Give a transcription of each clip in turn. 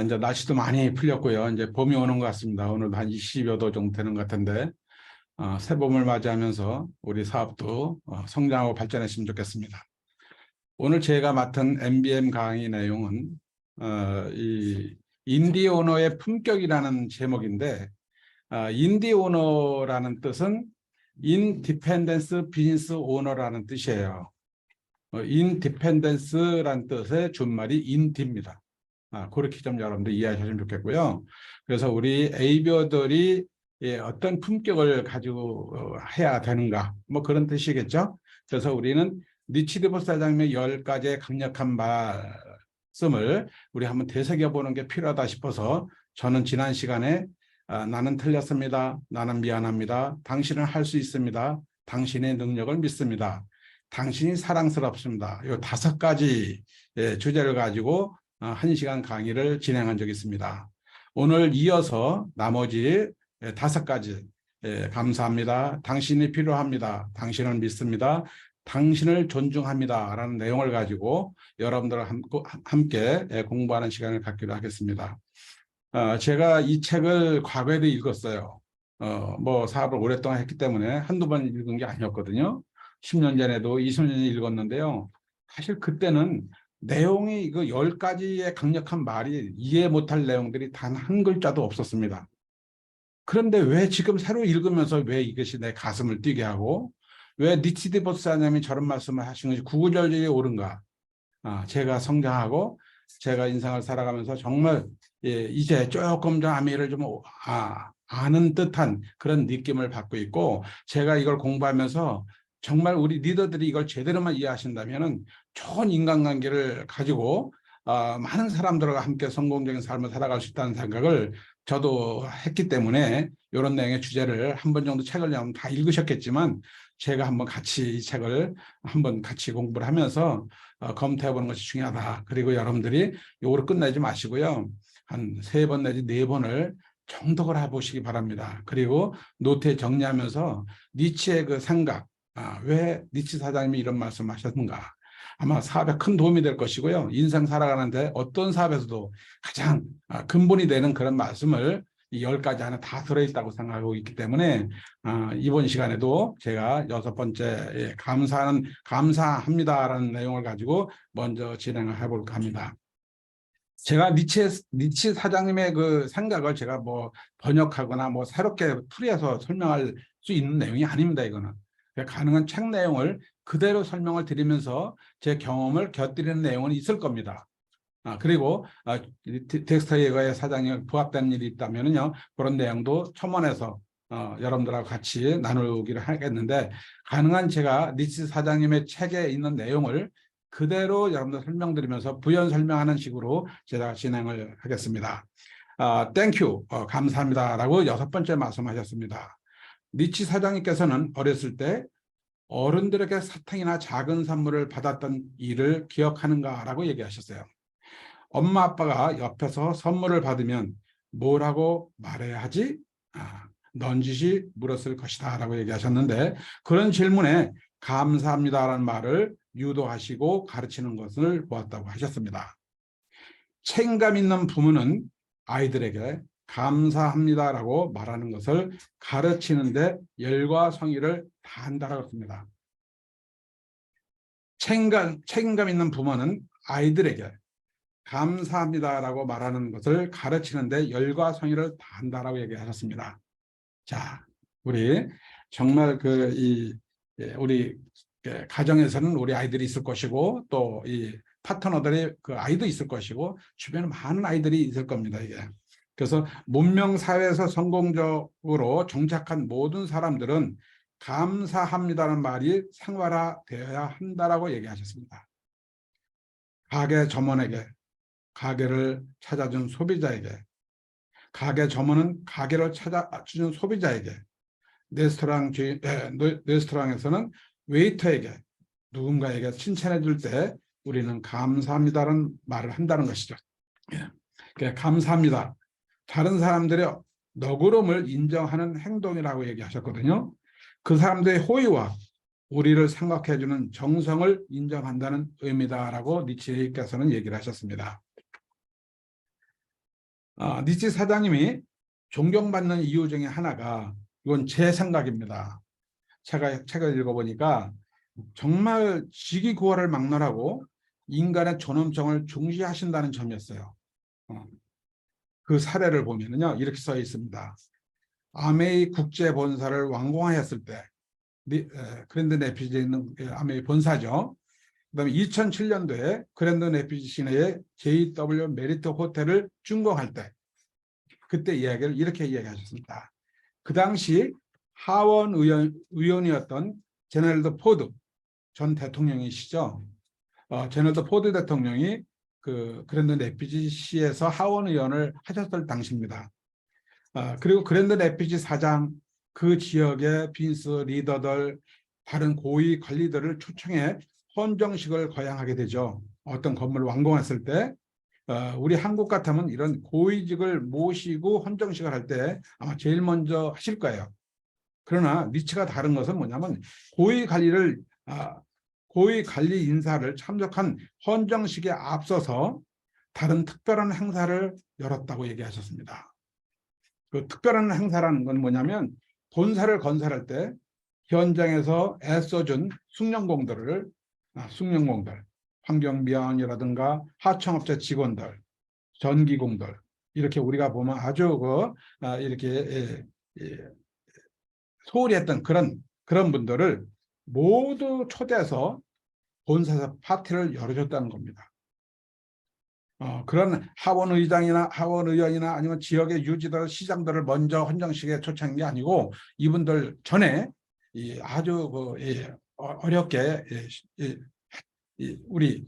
이제 날씨도 많이 풀렸고요. 이제 봄이 오는 것 같습니다. 오늘도 한 20여 도 정도 되는 것 같은데, 새봄을 맞이하면서 우리 사업도 성장하고 발전했으면 좋겠습니다. 오늘 제가 맡은 MBM 강의 내용은, 이 인디 오너의 품격이라는 제목인데, 인디 오너라는 뜻은 인디펜던스 비즈니스 오너라는 뜻이에요. 인디펜던스라는 뜻의 준말이 인디입니다. 그렇게 좀 여러분들 이해하시면 좋겠고요. 그래서 우리 에이비어들이 어떤 품격을 가지고 해야 되는가, 뭐 그런 뜻이겠죠. 그래서 우리는 리치드 사장님의 10가지의 강력한 말씀을 우리 한번 되새겨보는 게 필요하다 싶어서 저는 지난 시간에 나는 틀렸습니다. 나는 미안합니다. 당신은 할 수 있습니다. 당신의 능력을 믿습니다. 당신이 사랑스럽습니다. 이 5가지 주제를 가지고 1시간 강의를 진행한 적이 있습니다. 오늘 이어서 나머지 5가지 감사합니다. 당신이 필요합니다. 당신을 믿습니다. 당신을 존중합니다. 라는 내용을 가지고 여러분들과 함께 공부하는 시간을 갖기로 하겠습니다. 제가 이 책을 과거에도 읽었어요. 뭐 사업을 오랫동안 했기 때문에 한두 번 읽은 게 아니었거든요. 10년 전에도 20년 전에 읽었는데요. 사실 그때는 내용이 이거 10가지의 강력한 말이 이해 못할 내용들이 단 한 글자도 없었습니다. 그런데 왜 지금 새로 읽으면서 왜 이것이 내 가슴을 뛰게 하고 왜 리치드 보스사님이 저런 말씀을 하신 것이 구구절절이 옳은가? 제가 성장하고 제가 인생을 살아가면서 정말 이제 조금 더 아미를 좀 아는 듯한 그런 느낌을 받고 있고, 제가 이걸 공부하면서 정말 우리 리더들이 이걸 제대로만 이해하신다면 좋은 인간관계를 가지고 많은 사람들과 함께 성공적인 삶을 살아갈 수 있다는 생각을 저도 했기 때문에 이런 내용의 주제를 한 번 정도 책을 내면 다 읽으셨겠지만 제가 한번 같이 이 책을 한번 같이 공부를 하면서 검토해 보는 것이 중요하다. 그리고 여러분들이 요거로 끝내지 마시고요. 한 3번 내지 4번을 정독을 해보시기 바랍니다. 그리고 노트에 정리하면서 니치의 그 생각, 왜 니치 사장님이 이런 말씀을 하셨는가. 아마 사업에 큰 도움이 될 것이고요. 인생 살아가는데 어떤 사업에서도 가장 근본이 되는 그런 말씀을 이 10가지 안에 다 들어있다고 생각하고 있기 때문에 이번 시간에도 제가 6번째 감사합니다라는 내용을 가지고 먼저 진행을 해볼까 합니다. 제가 니치 사장님의 그 생각을 제가 뭐 번역하거나 뭐 새롭게 풀이해서 설명할 수 있는 내용이 아닙니다. 이거는 가능한 책 내용을 그대로 설명을 드리면서 제 경험을 곁들이는 내용은 있을 겁니다. 그리고 덱스터 예거의 사장님 부합되는 일이 있다면요, 그런 내용도 첨언해서 여러분들하고 같이 나누기를 하겠는데, 가능한 제가 니치 사장님의 책에 있는 내용을 그대로 여러분들 설명드리면서 부연 설명하는 식으로 제가 진행을 하겠습니다. 땡큐, 감사합니다라고 6번째 말씀하셨습니다. 니치 사장님께서는 어렸을 때 어른들에게 사탕이나 작은 선물을 받았던 일을 기억하는가라고 얘기하셨어요. 엄마 아빠가 옆에서 선물을 받으면 뭐라고 말해야 하지? 넌지시 물었을 것이다 라고 얘기하셨는데, 그런 질문에 감사합니다라는 말을 유도하시고 가르치는 것을 보았다고 하셨습니다. 책임감 있는 부모는 아이들에게 감사합니다라고 말하는 것을 가르치는데 열과 성의를 다한다고 했습니다. 책임감 있는 부모는 아이들에게 감사합니다라고 말하는 것을 가르치는데 열과 성의를 다한다라고 얘기하셨습니다. 자, 우리 정말 우리 가정에서는 우리 아이들이 있을 것이고, 또 이 파트너들의 그 아이도 있을 것이고, 주변에 많은 아이들이 있을 겁니다. 이게. 그래서 문명 사회에서 성공적으로 정착한 모든 사람들은 감사합니다라는 말이 생활화되어야 한다라고 얘기하셨습니다. 가게 점원에게, 가게를 찾아준 소비자에게, 가게 점원은 가게를 찾아주는 소비자에게, 레스토랑에서는 웨이터에게, 누군가에게 칭찬해 줄 때 우리는 감사합니다라는 말을 한다는 것이죠. 감사합니다. 다른 사람들의 너그러움을 인정하는 행동이라고 얘기하셨거든요. 그 사람들의 호의와 우리를 생각해 주는 정성을 인정한다는 의미다라고 니치께서는 얘기를 하셨습니다. 니치 사장님이 존경받는 이유 중에 하나가, 이건 제 생각입니다. 제가 책을 읽어보니까 정말 직위구호를 막론하고 인간의 존엄성을 중시하신다는 점이었어요. 그 사례를 보면요, 이렇게 써 있습니다. 아메이 국제본사를 완공하였을 때, 그랜드 레피지에 있는 아메이 본사죠. 그다음에 2007년도에 그랜드 레피지 시내에 JW 메리트 호텔을 준공할 때, 그때 이야기를 이렇게 이야기하셨습니다. 그 당시 하원 의원이었던 제너럴드 포드 전 대통령이시죠. 제너럴드 포드 대통령이 그 그랜드 레피지시에서 하원 의원을 하셨을 당시입니다. 그리고 그랜드 레피지 사장, 그 지역의 빈스 리더들, 다른 고위 관리들을 초청해 헌정식을 거양하게 되죠. 어떤 건물을 완공했을 때 우리 한국 같으면 이런 고위직을 모시고 헌정식을 할 때 아마 제일 먼저 하실 거예요. 그러나 니츠가 다른 것은 뭐냐면 고위 관리 인사를 참석한 헌정식에 앞서서 다른 특별한 행사를 열었다고 얘기하셨습니다. 그 특별한 행사라는 건 뭐냐면 본사를 건설할 때 현장에서 애써준 숙련공들, 환경미화원이라든가 하청업체 직원들, 전기공들, 이렇게 우리가 보면 아주 이렇게 소홀히 했던 그런 분들을 모두 초대해서 본사에서 파티를 열어줬다는 겁니다. 그런 하원의원이나 아니면 지역의 유지들, 시장들을 먼저 헌정식에 초청한 게 아니고 이분들 전에 아주 어렵게 우리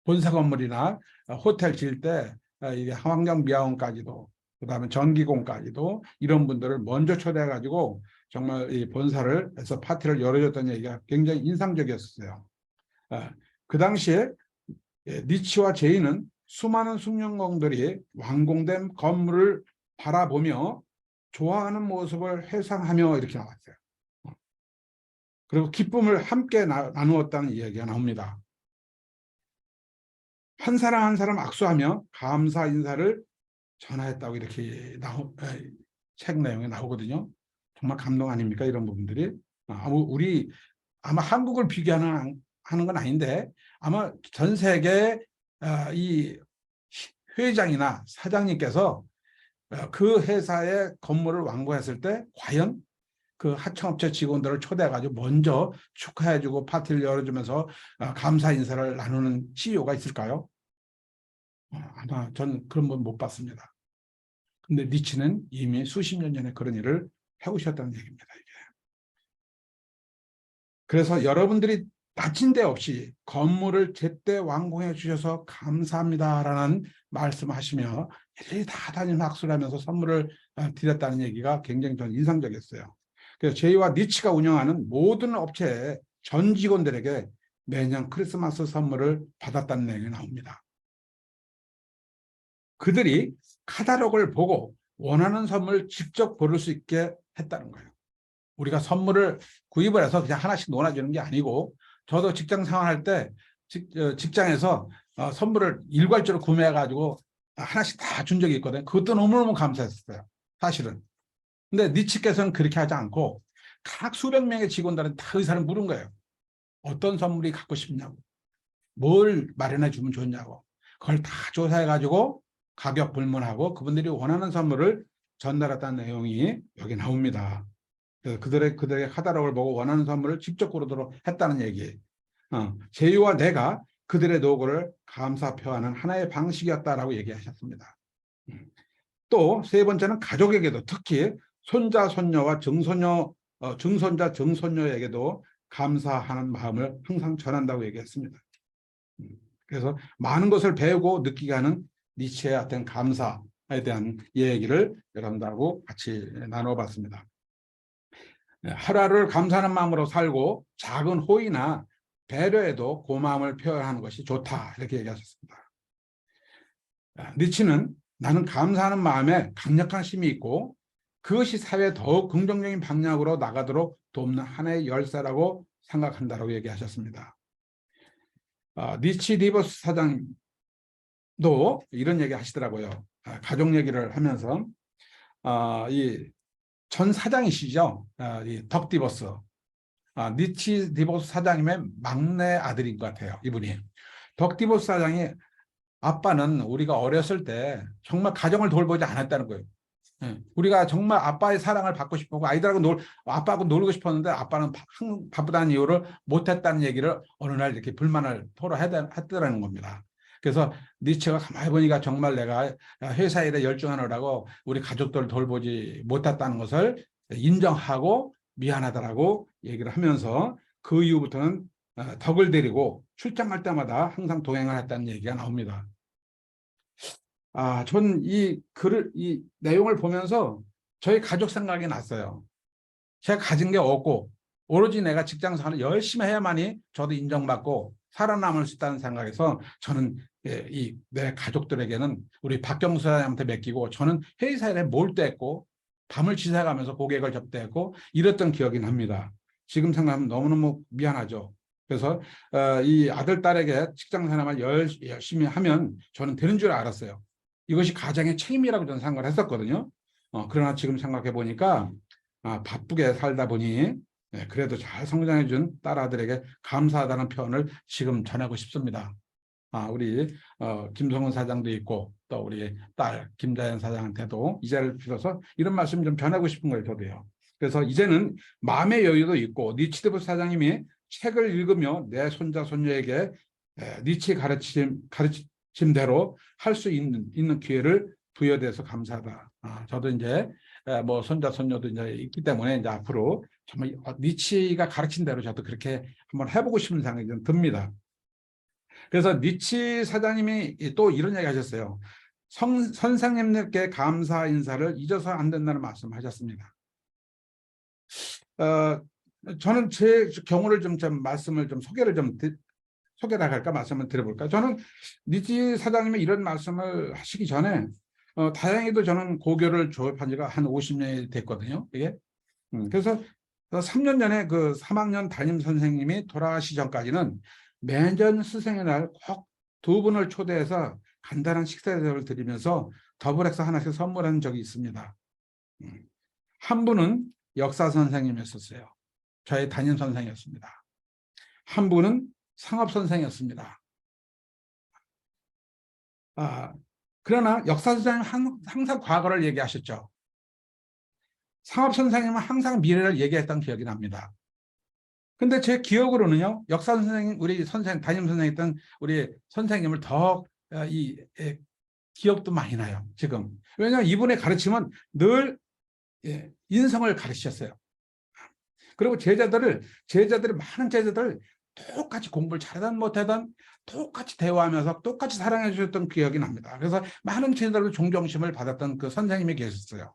본사 건물이나 호텔 지을 때 이게 환경미화원까지도, 그다음에 전기공까지도 이런 분들을 먼저 초대해가지고 정말 이 본사를 해서 파티를 열어줬다는 얘기가 굉장히 인상적이었어요. 그 당시에 니치와 제이는 수많은 숙련공들이 완공된 건물을 바라보며 좋아하는 모습을 회상하며 이렇게 나왔어요. 그리고 기쁨을 함께 나누었다는 이야기가 나옵니다. 한 사람 한 사람 악수하며 감사 인사를 전하였다고 이렇게 책 내용에 나오거든요. 정말 감동 아닙니까? 이런 부분들이. 아마 한국을 비교하는 건 아닌데 아마 전 세계 이 회장이나 사장님께서 그 회사의 건물을 완공했을 때 과연 그 하청업체 직원들을 초대해가지고 먼저 축하해주고 파티를 열어주면서 감사 인사를 나누는 CEO가 있을까요? 아마 전 그런 분 못 봤습니다. 근데 니치는 이미 수십 년 전에 그런 일을 해오셨다는 얘기입니다. 이게. 그래서 여러분들이 다친 데 없이 건물을 제때 완공해 주셔서 감사합니다라는 말씀하시며 일일이 다 다니는 악수를 하면서 선물을 드렸다는 얘기가 굉장히 좀 인상적이었어요. 그래서 제이와 니치가 운영하는 모든 업체의 전 직원들에게 매년 크리스마스 선물을 받았다는 내용이 나옵니다. 그들이 카탈로그를 보고 원하는 선물을 직접 고를 수 있게 했다는 거예요. 우리가 선물을 구입을 해서 그냥 하나씩 놓아주는 게 아니고, 저도 직장 생활할 때 직장에서 선물을 일괄적으로 구매해가지고 하나씩 다 준 적이 있거든요. 그것도 너무너무 감사했어요, 사실은. 근데 니치께서는 그렇게 하지 않고 각 수백 명의 직원들은 다 의사를 물은 거예요. 어떤 선물이 갖고 싶냐고, 뭘 마련해 주면 좋냐고, 그걸 다 조사해가지고 가격 불문하고 그분들이 원하는 선물을 전달했다는 내용이 여기 나옵니다. 그래서 그들의 카탈로그를 보고 원하는 선물을 직접 고르도록 했다는 얘기. 제이와 내가 그들의 노고를 감사 표하는 하나의 방식이었다라고 얘기하셨습니다. 또 세 번째는 가족에게도, 특히 손자, 손녀와 증손자, 증손녀에게도 감사하는 마음을 항상 전한다고 얘기했습니다. 그래서 많은 것을 배우고 느끼게 하는 니치의 어떤 감사에 대한 얘기를 여러분들하고 같이 나눠봤습니다. 하루하루를 감사하는 마음으로 살고 작은 호의나 배려에도 고마움을 표현하는 것이 좋다, 이렇게 얘기하셨습니다. 니치는 나는 감사하는 마음에 강력한 힘이 있고 그것이 사회에 더욱 긍정적인 방향으로 나가도록 돕는 하나의 열쇠라고 생각한다고 얘기하셨습니다. 니치 리버스 사장, 이런 얘기 하시더라고요. 가족 얘기를 하면서 이 전 사장이시죠. 이 덕디버스. 니치 디보스 사장님의 막내 아들인 것 같아요. 이분이. 덕디보스 사장이 아빠는 우리가 어렸을 때 정말 가정을 돌보지 않았다는 거예요. 예. 우리가 정말 아빠의 사랑을 받고 싶고 아빠하고 놀고 싶었는데 아빠는 바쁘다는 이유를 못했다는 얘기를 어느 날 이렇게 불만을 토로했더라는 겁니다. 그래서 니체가 가만히 보니까 정말 내가 회사 일에 열중하느라고 우리 가족들을 돌보지 못했다는 것을 인정하고 미안하다라고 얘기를 하면서 그 이후부터는 덕을 데리고 출장 갈 때마다 항상 동행을 했다는 얘기가 나옵니다. 전 이 내용을 보면서 저희 가족 생각이 났어요. 제가 가진 게 없고, 오로지 내가 직장 생활을 열심히 해야만이 저도 인정받고 살아남을 수 있다는 생각에서 저는 내 가족들에게는 우리 박경수 사장님한테 맡기고 저는 회사 일에 몰두했고 밤을 지새가면서 고객을 접대했고 이랬던 기억이 납니다. 지금 생각하면 너무너무 미안하죠. 그래서 이 아들, 딸에게 직장 생활을 열심히 하면 저는 되는 줄 알았어요. 이것이 가장의 책임이라고 저는 생각을 했었거든요. 그러나 지금 생각해 보니까 바쁘게 살다 보니 그래도 잘 성장해 준 딸아들에게 감사하다는 표현을 지금 전하고 싶습니다. 우리 김성훈 사장도 있고 또 우리 딸 김자연 사장한테도 이 자리를 빌어서 이런 말씀 좀 전하고 싶은 거예요. 저도요. 그래서 이제는 마음의 여유도 있고 니치드부 사장님이 책을 읽으며 내 손자 손녀에게 니치 가르침대로 할 수 있는 기회를 부여돼서 감사하다. 저도 이제 뭐 손자 손녀도 이제 있기 때문에 이제 앞으로 정말 니치가 가르친 대로 저도 그렇게 한번 해보고 싶은 생각이 좀 듭니다. 그래서 니치 사장님이 또 이런 얘기 하셨어요. 선생님들께 감사 인사를 잊어서 안 된다는 말씀하셨습니다. 저는 제 경우를 소개를 할까 말씀을 드려볼까. 저는 니치 사장님이 이런 말씀을 하시기 전에 다행히도 저는 고교를 졸업한 지가 한 50년이 됐거든요. 이게. 그래서 3년 전에 그 3학년 담임 선생님이 돌아가시 전까지는 매년 스승의 날 꼭 두 분을 초대해서 간단한 식사 대접을 드리면서 더블엑스 하나씩 선물한 적이 있습니다. 한 분은 역사 선생님이었어요. 저의 담임 선생이었습니다. 한 분은 상업 선생이었습니다. 그러나 역사 선생님은 항상 과거를 얘기하셨죠. 상업 선생님은 항상 미래를 얘기했던 기억이 납니다. 근데 제 기억으로는요, 역사 선생님, 우리 담임 선생님이었던 우리 선생님을 더 기억도 많이 나요, 지금. 왜냐하면 이분의 가르침은 늘 인성을 가르치셨어요. 그리고 많은 제자들을 똑같이 공부를 잘하든 못하든 똑같이 대화하면서 똑같이 사랑해 주셨던 기억이 납니다. 그래서 많은 제자들도 존경심을 받았던 그 선생님이 계셨어요.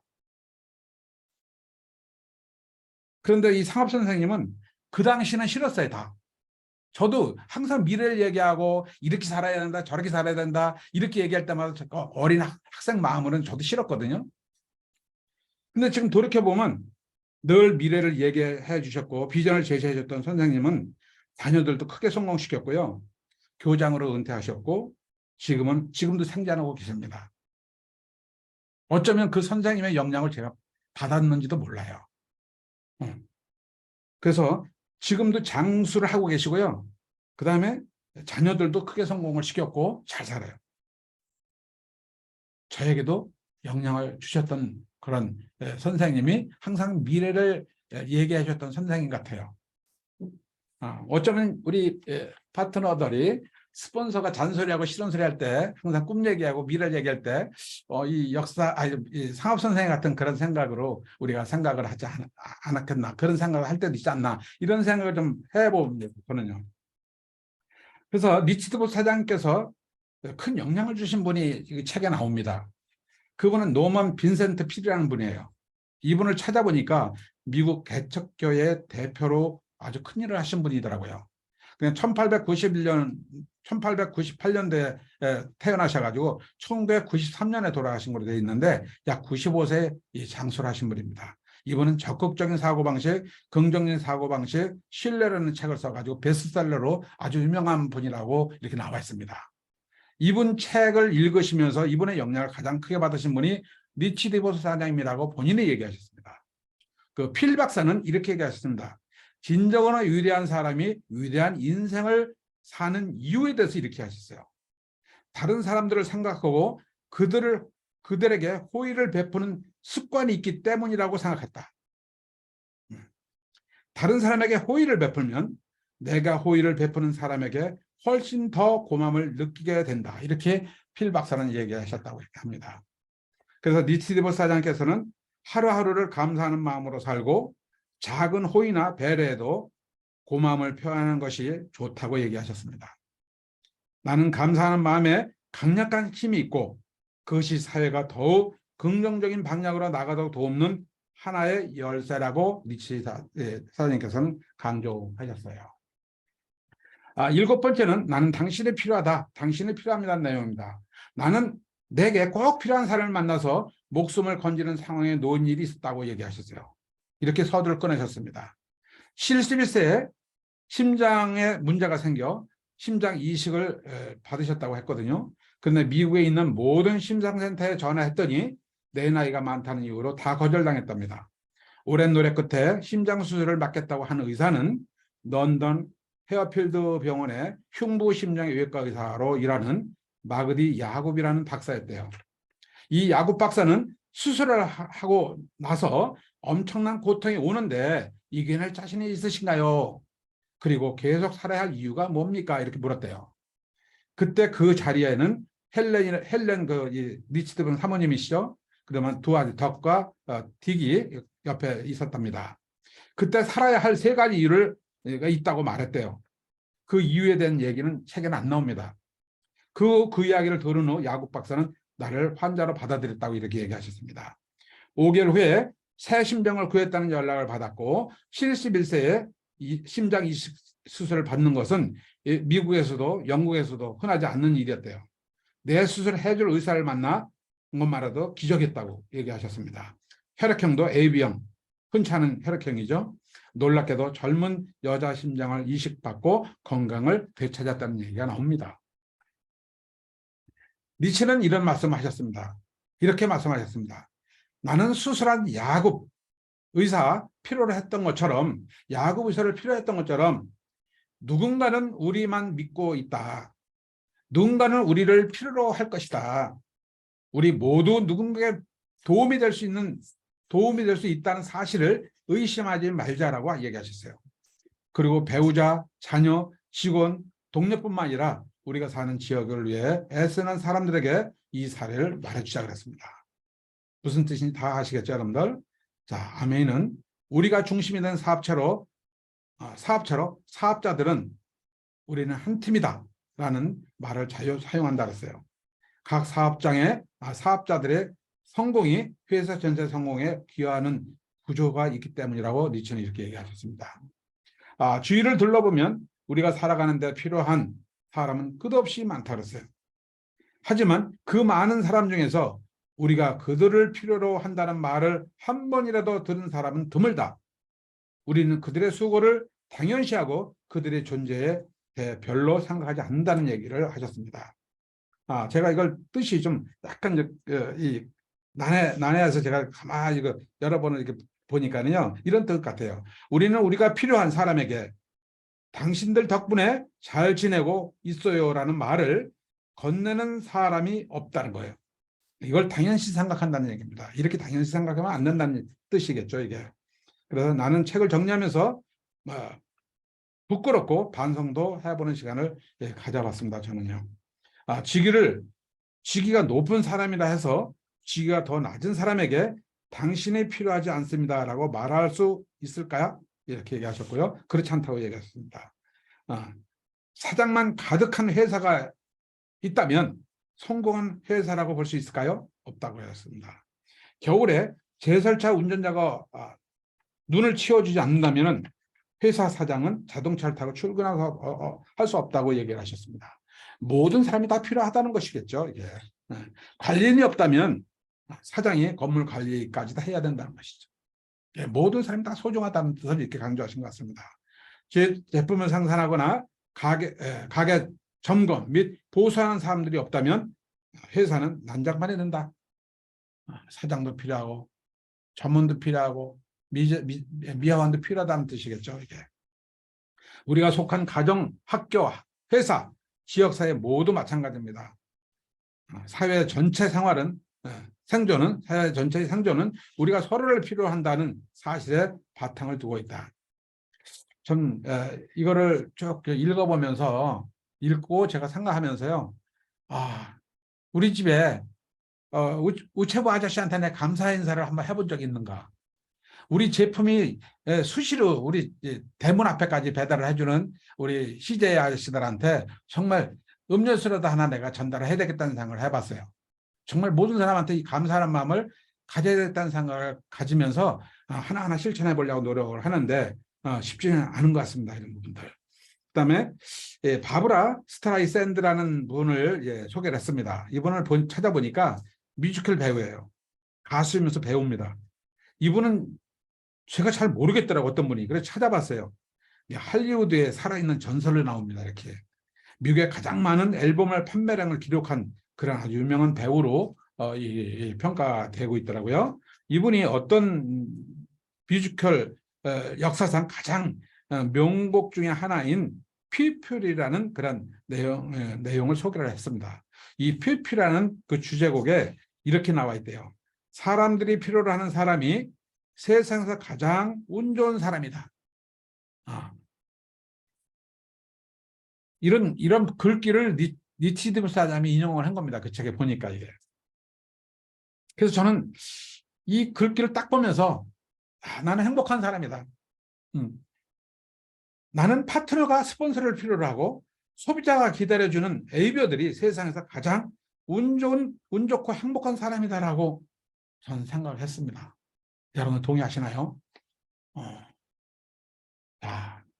그런데 이 상업 선생님은 그 당시는 싫었어요, 다. 저도 항상 미래를 얘기하고 이렇게 살아야 된다, 저렇게 살아야 된다, 이렇게 얘기할 때마다 어린 학생 마음으로는 저도 싫었거든요. 근데 지금 돌이켜보면 늘 미래를 얘기해 주셨고 비전을 제시해 줬던 선생님은 자녀들도 크게 성공시켰고요. 교장으로 은퇴하셨고 지금도 생존하고 계십니다. 어쩌면 그 선생님의 영향을 제가 받았는지도 몰라요. 그래서 지금도 장수를 하고 계시고요. 그 다음에 자녀들도 크게 성공을 시켰고 잘 살아요. 저에게도 영향을 주셨던 그런 선생님이 항상 미래를 얘기해 주셨던 선생님 같아요. 어쩌면 우리 파트너들이 스폰서가 잔소리하고 시선소리 할 때 항상 꿈 얘기하고 미래를 얘기할 때 이 상업 선생님 같은 그런 생각으로 우리가 생각을 하지 않았겠나, 그런 생각을 할 때도 있지 않나, 이런 생각을 좀 해봅니다. 저는요. 그래서 니치드부 사장님께서 큰 영향을 주신 분이 책에 나옵니다. 그분은 노먼 빈센트 필이라는 분이에요. 이분을 찾아보니까 미국 개척교회 대표로 아주 큰 일을 하신 분이더라고요. 그냥 1898년도에 태어나셔가지고 1993년에 돌아가신 걸로 되어 있는데 약 95세에 장수를 하신 분입니다. 이분은 적극적인 사고방식, 긍정적인 사고방식, 신뢰라는 책을 써가지고 베스트셀러로 아주 유명한 분이라고 이렇게 나와 있습니다. 이분 책을 읽으시면서 이분의 영향을 가장 크게 받으신 분이 리치 디보스 사장님이라고 본인이 얘기하셨습니다. 그 필 박사는 이렇게 얘기하셨습니다. 진정으로 위대한 사람이 위대한 인생을 사는 이유에 대해서 이렇게 하셨어요. 다른 사람들을 생각하고 그들에게 호의를 베푸는 습관이 있기 때문이라고 생각했다. 다른 사람에게 호의를 베풀면 내가 호의를 베푸는 사람에게 훨씬 더 고마움을 느끼게 된다. 이렇게 필 박사는 얘기하셨다고 합니다. 그래서 리치 디보스 사장께서는 하루하루를 감사하는 마음으로 살고 작은 호의나 배려에도 고마움을 표현하는 것이 좋다고 얘기하셨습니다. 나는 감사하는 마음에 강력한 힘이 있고 그것이 사회가 더욱 긍정적인 방향으로 나가도록 도움는 하나의 열쇠라고 리치 사장님께서는 강조하셨어요. 일곱 번째는 나는 당신이 필요하다. 당신이 필요합니다는 내용입니다. 나는 내게 꼭 필요한 사람을 만나서 목숨을 건지는 상황에 놓인 일이 있었다고 얘기하셨어요. 이렇게 서두를 꺼내셨습니다. 71세에 심장에 문제가 생겨 심장 이식을 받으셨다고 했거든요. 그런데 미국에 있는 모든 심장센터에 전화했더니 내 나이가 많다는 이유로 다 거절당했답니다. 오랜 노력 끝에 심장 수술을 맡겠다고 한 의사는 런던 헤어필드 병원의 흉부 심장외과 의사로 일하는 마그디 야굽이라는 박사였대요. 이 야굽 박사는 수술을 하고 나서 엄청난 고통이 오는데 이겨낼 자신이 있으신가요? 그리고 계속 살아야 할 이유가 뭡니까? 이렇게 물었대요. 그때 그 자리에는 헬렌 리치드 사모님이시죠. 그러면 두 아들 덕과 딕이 옆에 있었답니다. 그때 살아야 할 세 가지 이유가 있다고 말했대요. 그 이유에 대한 얘기는 책에는 안 나옵니다. 그 이야기를 들은 후 야곱 박사는 나를 환자로 받아들였다고 이렇게 얘기하셨습니다. 5개월 후에 새 심장을 구했다는 연락을 받았고 71세에 심장 이식 수술을 받는 것은 미국에서도 영국에서도 흔하지 않는 일이었대요. 내 수술을 해줄 의사를 만나 것만으로도 기적이었다고 얘기하셨습니다. 혈액형도 AB형, 흔치 않은 혈액형이죠. 놀랍게도 젊은 여자 심장을 이식받고 건강을 되찾았다는 얘기가 나옵니다. 니체는 이런 말씀을 하셨습니다. 이렇게 말씀하셨습니다. 나는 수술한 야곱 의사 필요로 했던 것처럼 야곱 의사를 필요했던 것처럼 누군가는 우리만 믿고 있다. 누군가는 우리를 필요로 할 것이다. 우리 모두 누군가에게 도움이 될 수 있다는 사실을 의심하지 말자라고 얘기하셨어요. 그리고 배우자, 자녀, 직원, 동료뿐만 아니라 우리가 사는 지역을 위해 애쓰는 사람들에게 이 사례를 말해주자 그랬습니다. 무슨 뜻인지 다 아시겠죠, 여러분들? 자, 아멘은 우리가 중심이 된 사업자로 사업자들은 우리는 한 팀이다 라는 말을 자주 사용한다 그랬어요. 각 사업자들의 성공이 회사 전체 성공에 기여하는 구조가 있기 때문이라고 니체는 이렇게 얘기하셨습니다. 주위를 둘러보면 우리가 살아가는 데 필요한 사람은 끝없이 많다 그랬어요. 하지만 그 많은 사람 중에서 우리가 그들을 필요로 한다는 말을 한 번이라도 들은 사람은 드물다. 우리는 그들의 수고를 당연시하고 그들의 존재에 대해 별로 생각하지 않는다는 얘기를 하셨습니다. 제가 이걸 뜻이 좀 약간 난해해서 제가 가만히 여러 번을 이렇게 보니까요 이런 뜻 같아요. 우리는 우리가 필요한 사람에게 당신들 덕분에 잘 지내고 있어요라는 말을 건네는 사람이 없다는 거예요. 이걸 당연시 생각한다는 얘기입니다. 이렇게 당연시 생각하면 안 된다는 뜻이겠죠, 이게. 그래서 나는 책을 정리하면서 부끄럽고 반성도 해보는 시간을 가져봤습니다, 저는요. 직위가 높은 사람이라 해서 직위가 더 낮은 사람에게 당신이 필요하지 않습니다라고 말할 수 있을까요? 이렇게 얘기하셨고요. 그렇지 않다고 얘기했습니다. 사장만 가득한 회사가 있다면 성공한 회사라고 볼 수 있을까요? 없다고 했습니다. 겨울에 제설차 운전자가 눈을 치워주지 않는다면 회사 사장은 자동차를 타고 출근해서 할 수 없다고 얘기를 하셨습니다. 모든 사람이 다 필요하다는 것이겠죠. 이게. 관리인이 없다면 사장이 건물 관리까지 다 해야 된다는 것이죠. 모든 사람이 다 소중하다는 뜻을 이렇게 강조하신 것 같습니다. 제 제품을 생산하거나 가게 점검 및 보수하는 사람들이 없다면 회사는 난장판이 된다. 사장도 필요하고 전문도 필요하고 미화원도 필요하다는 뜻이겠죠. 이게 우리가 속한 가정, 학교, 회사, 지역사회 모두 마찬가지입니다. 사회 전체 생활은 생존은 사회 전체의 생존은 우리가 서로를 필요로 한다는 사실에 바탕을 두고 있다. 좀 이거를 쭉 읽어보면서 읽고 제가 생각하면서요. 우리 집에 우체부 아저씨한테 내 감사 인사를 한번 해본 적이 있는가? 우리 제품이 수시로 우리 대문 앞에까지 배달을 해주는 우리 CJ 아저씨들한테 정말 음료수라도 하나 내가 전달을 해야 되겠다는 생각을 해봤어요. 정말 모든 사람한테 이 감사하는 마음을 가져야 되겠다는 생각을 가지면서 하나하나 실천해 보려고 노력을 하는데 쉽지는 않은 것 같습니다. 이런 부분들. 그다음에 바브라 스트라이샌드라는 분을 소개를 했습니다. 이분을 찾아보니까 뮤지컬 배우예요. 가수이면서 배우입니다. 이분은 제가 잘 모르겠더라고 어떤 분이. 그래서 찾아봤어요. 할리우드에 살아있는 전설로 나옵니다. 이렇게 미국의 가장 많은 앨범을 판매량을 기록한 그런 아주 유명한 배우로 평가되고 있더라고요. 이분이 어떤 뮤지컬 역사상 가장 명곡 중에 하나인 퓨퓨리라는 그런 내용을 소개를 했습니다. 이 퓨퓨라는 그 주제곡에 이렇게 나와 있대요. 사람들이 필요로 하는 사람이 세상에서 가장 운 좋은 사람이다. 이런 글귀를 니치디브 사람이 인용을 한 겁니다. 그 책에 보니까 이게. 그래서 저는 이 글귀를 딱 보면서 나는 행복한 사람이다. 나는 파트너가 스폰서를 필요로 하고 소비자가 기다려주는 에이비어들이 세상에서 가장 운 좋고 행복한 사람이다라고 저는 생각을 했습니다. 여러분 동의하시나요?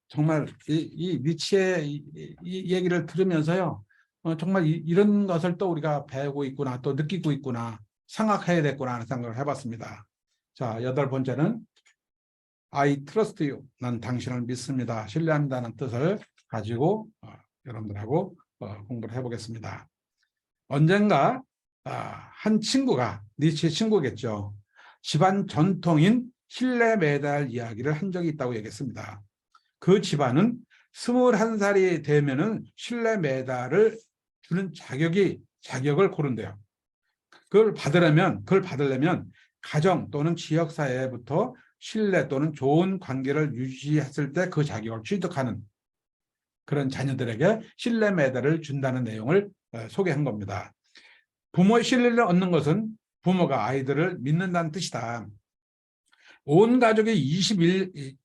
정말 이 니치의 이 얘기를 들으면서요. 정말 이런 것을 또 우리가 배우고 있구나, 또 느끼고 있구나, 생각해야 되겠구나 하는 생각을 해봤습니다. 자, 8번째는 I trust you. 난 당신을 믿습니다. 신뢰한다는 뜻을 가지고 여러분들하고 공부를 해보겠습니다. 언젠가 한 친구가, 니치의 친구겠죠. 집안 전통인 실내 메달 이야기를 한 적이 있다고 얘기했습니다. 그 집안은 21살이 되면은 실내 메달을 주는 자격을 고른대요. 그걸 받으려면 가정 또는 지역사회부터 신뢰 또는 좋은 관계를 유지했을 때 그 자격을 취득하는 그런 자녀들에게 신뢰 메달을 준다는 내용을 소개한 겁니다. 부모의 신뢰를 얻는 것은 부모가 아이들을 믿는다는 뜻이다. 온 가족이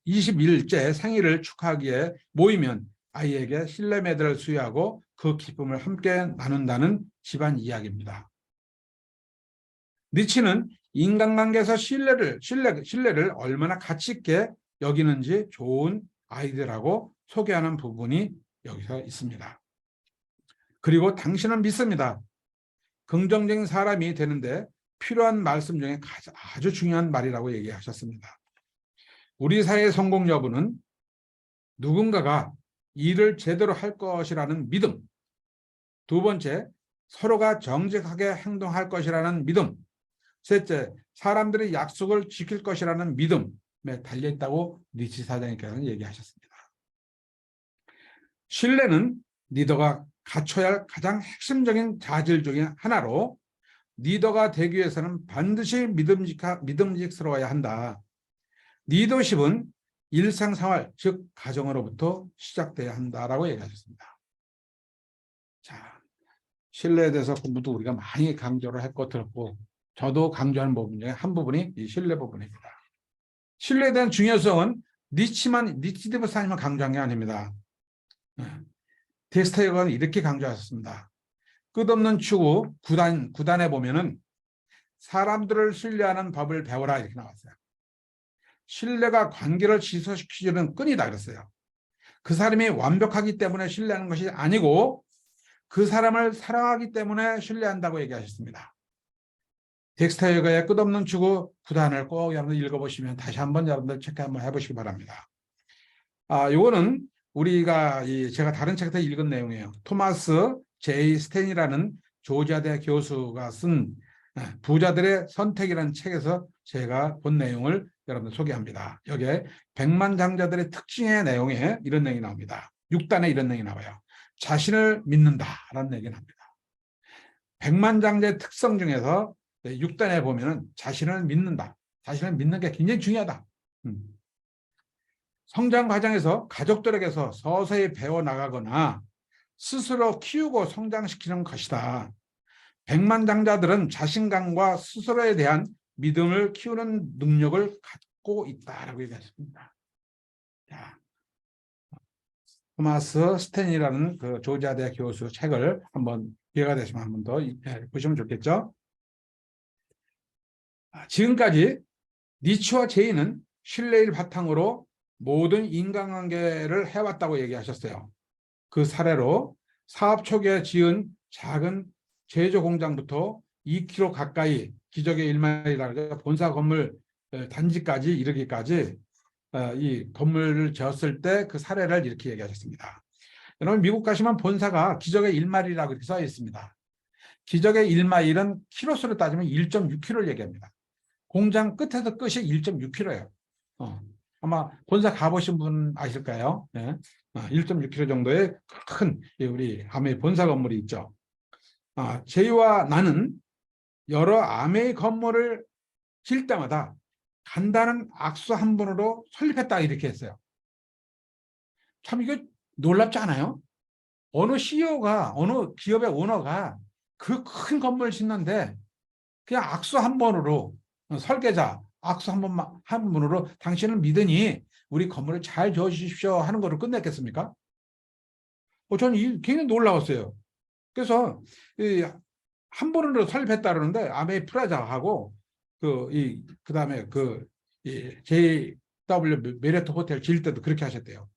20일째 생일을 축하하기에 모이면 아이에게 신뢰 메달을 수여하고 그 기쁨을 함께 나눈다는 집안 이야기입니다. 니치는 인간관계에서 신뢰를 얼마나 가치 있게 여기는지 좋은 아이들하고 소개하는 부분이 여기서 있습니다. 그리고 당신은 믿습니다. 긍정적인 사람이 되는데 필요한 말씀 중에 아주 중요한 말이라고 얘기하셨습니다. 우리 사회의 성공 여부는 누군가가 일을 제대로 할 것이라는 믿음, 두 번째, 서로가 정직하게 행동할 것이라는 믿음, 셋째, 사람들이 약속을 지킬 것이라는 믿음에 달려있다고 니치 사장님께서는 얘기하셨습니다. 신뢰는 리더가 갖춰야 할 가장 핵심적인 자질 중에 하나로 리더가 되기 위해서는 반드시 믿음직스러워야 한다. 리더십은 일상생활, 즉 가정으로부터 시작돼야 한다라고 얘기하셨습니다. 자, 신뢰에 대해서 공부도 우리가 많이 강조를 했고 들었고 저도 강조하는 부분 중에 한 부분이 이 신뢰 부분입니다. 신뢰에 대한 중요성은 니치디브 사님만 강조한 게 아닙니다. 덱스터가 이렇게 강조하셨습니다. 끝없는 추구 구단에 보면은 사람들을 신뢰하는 법을 배워라 이렇게 나왔어요. 신뢰가 관계를 지속시키는 끈이다 그랬어요. 그 사람이 완벽하기 때문에 신뢰하는 것이 아니고 그 사람을 사랑하기 때문에 신뢰한다고 얘기하셨습니다. 덱스터의 끝없는 추구 구단을 꼭 여러분들 읽어보시면 다시 한번 여러분들 체크 한번 해보시기 바랍니다. 요거는 우리가 제가 다른 책에서 읽은 내용이에요. 토마스 제이 스탠이라는 조지아대 교수가 쓴 부자들의 선택이라는 책에서 제가 본 내용을 여러분들 소개합니다. 여기에 백만장자들의 특징의 내용에 이런 내용이 나옵니다. 6단에 이런 내용이 나와요. 자신을 믿는다라는 얘기가 나옵니다. 백만장자의 특성 중에서 6단에 보면은 자신을 믿는다. 자신을 믿는 게 굉장히 중요하다. 성장 과정에서 가족들에게서 서서히 배워나가거나 스스로 키우고 성장시키는 것이다. 백만장자들은 자신감과 스스로에 대한 믿음을 키우는 능력을 갖고 있다라고 얘기했습니다. 자, 토마스 스탠이라는 그 조지아대 교수 책을 한번 기회가 되시면 한번 더 보시면 좋겠죠. 지금까지 니츠와 제이는 신뢰를 바탕으로 모든 인간관계를 해왔다고 얘기하셨어요. 그 사례로 사업 초기에 지은 작은 제조 공장부터 2km 가까이 기적의 일마이라고 본사 건물 단지까지 이르기까지 이 건물을 지었을 때 그 사례를 이렇게 얘기하셨습니다. 여러분 미국 가시면 본사가 기적의 1마일이라고 이렇게 써 있습니다. 기적의 1마일은 키로수로 따지면 1.6km를 얘기합니다. 공장 끝에서 끝이 1.6km예요. 아마 본사 가보신 분 아실까요? 네. 1.6km 정도의 큰 우리 아메이 본사 건물이 있죠. 제이와 나는 여러 아메이 건물을 질 때마다 간단한 악수 한 번으로 설립했다 이렇게 했어요. 참 이거 놀랍지 않아요? 어느 CEO가 어느 기업의 오너가 그 큰 건물을 짓는데 그냥 악수 한 번으로 설계자 악수 한 번으로 당신을 믿으니 우리 건물을 잘 지어주십시오 하는 거를 끝냈겠습니까? 저는 굉장히 놀라웠어요. 그래서 한 번으로 설립했다 그러는데 아메이 프라자하고 그다음에 JW 메리어트 호텔 지을 때도 그렇게 하셨대요.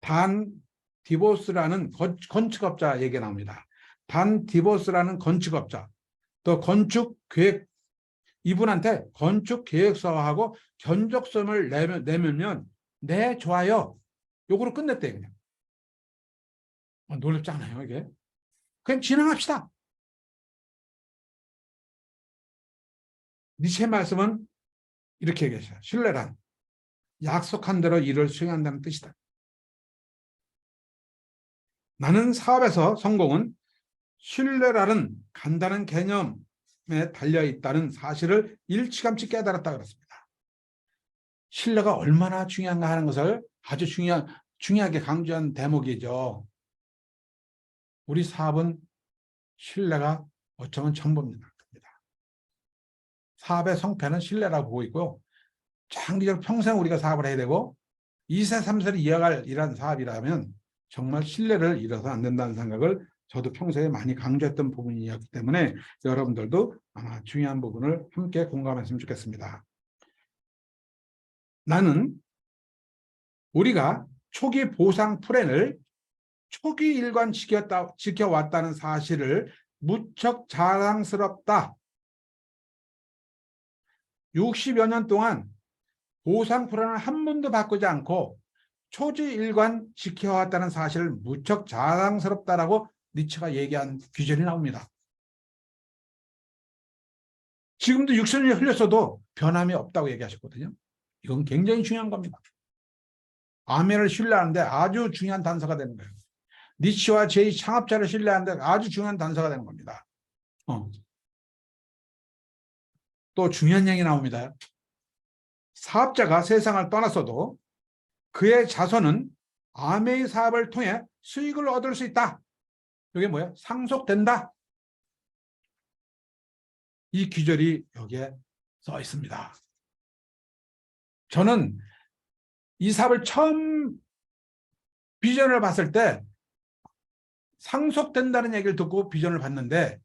단 디보스라는 건축업자 얘기가 나옵니다. 단 디보스라는 건축업자, 또 건축계획 이분한테 건축계획서하고 견적서를 내밀면 네 좋아요 요거로 끝냈대요. 그냥 놀랍지 않아요 이게? 그냥 진행합시다. 니체의 말씀은 이렇게 얘기하셔요. 신뢰란 약속한 대로 일을 수행한다는 뜻이다. 나는 사업에서 성공은 신뢰라는 간단한 개념에 달려있다는 사실을 일찌감치 깨달았다 그랬습니다. 신뢰가 얼마나 중요한가 하는 것을 아주 중요하게 강조한 대목이죠. 우리 사업은 신뢰가 어쩌면 전부입니다. 사업의 성패는 신뢰라고 보고 있고요. 장기적 평생 우리가 사업을 해야 되고 2세, 3세를 이어갈 이런 사업이라면 정말 신뢰를 잃어서 안 된다는 생각을 저도 평소에 많이 강조했던 부분이었기 때문에 여러분들도 아마 중요한 부분을 함께 공감했으면 좋겠습니다. 나는 우리가 초기 보상 플랜을 초기 일관 지켜왔다는 사실을 무척 자랑스럽다. 60여 년 동안 보상 플랜을 한 번도 바꾸지 않고 초지일관 지켜왔다는 사실을 무척 자랑스럽다라고 니체가 얘기한 귀절이 나옵니다. 지금도 60년이 흘렸어도 변함이 없다고 얘기하셨거든요. 이건 굉장히 중요한 겁니다. 아멘을 신뢰하는데 아주 중요한 단서가 되는 거예요. 니체와 제이 창업자를 신뢰하는데 아주 중요한 단서가 되는 겁니다. 또 중요한 얘기 나옵니다. 사업자가 세상을 떠났어도 그의 자손은 아메이 사업을 통해 수익을 얻을 수 있다. 이게 뭐예요? 상속된다. 이 귀절이 여기에 써 있습니다. 저는 이 사업을 처음 비전을 봤을 때 상속된다는 얘기를 듣고 비전을 봤는데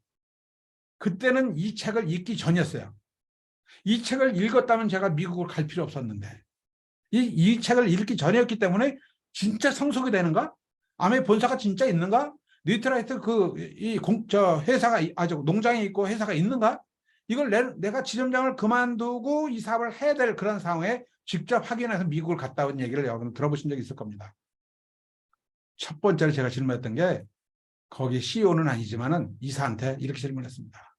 그때는 이 책을 읽기 전이었어요. 이 책을 읽었다면 제가 미국을 갈 필요 없었는데 이 책을 읽기 전이었기 때문에 진짜 상속이 되는가? 아메이 본사가 진짜 있는가? 뉴트라이트 회사가 아주 농장이 있고 회사가 있는가? 이걸 내가 지점장을 그만두고 이 사업을 해야 될 그런 상황에 직접 확인해서 미국을 갔다 온 얘기를 여러분 들어보신 적이 있을 겁니다. 첫 번째로 제가 질문했던 게 거기 CEO는 아니지만은 이사한테 이렇게 질문했습니다.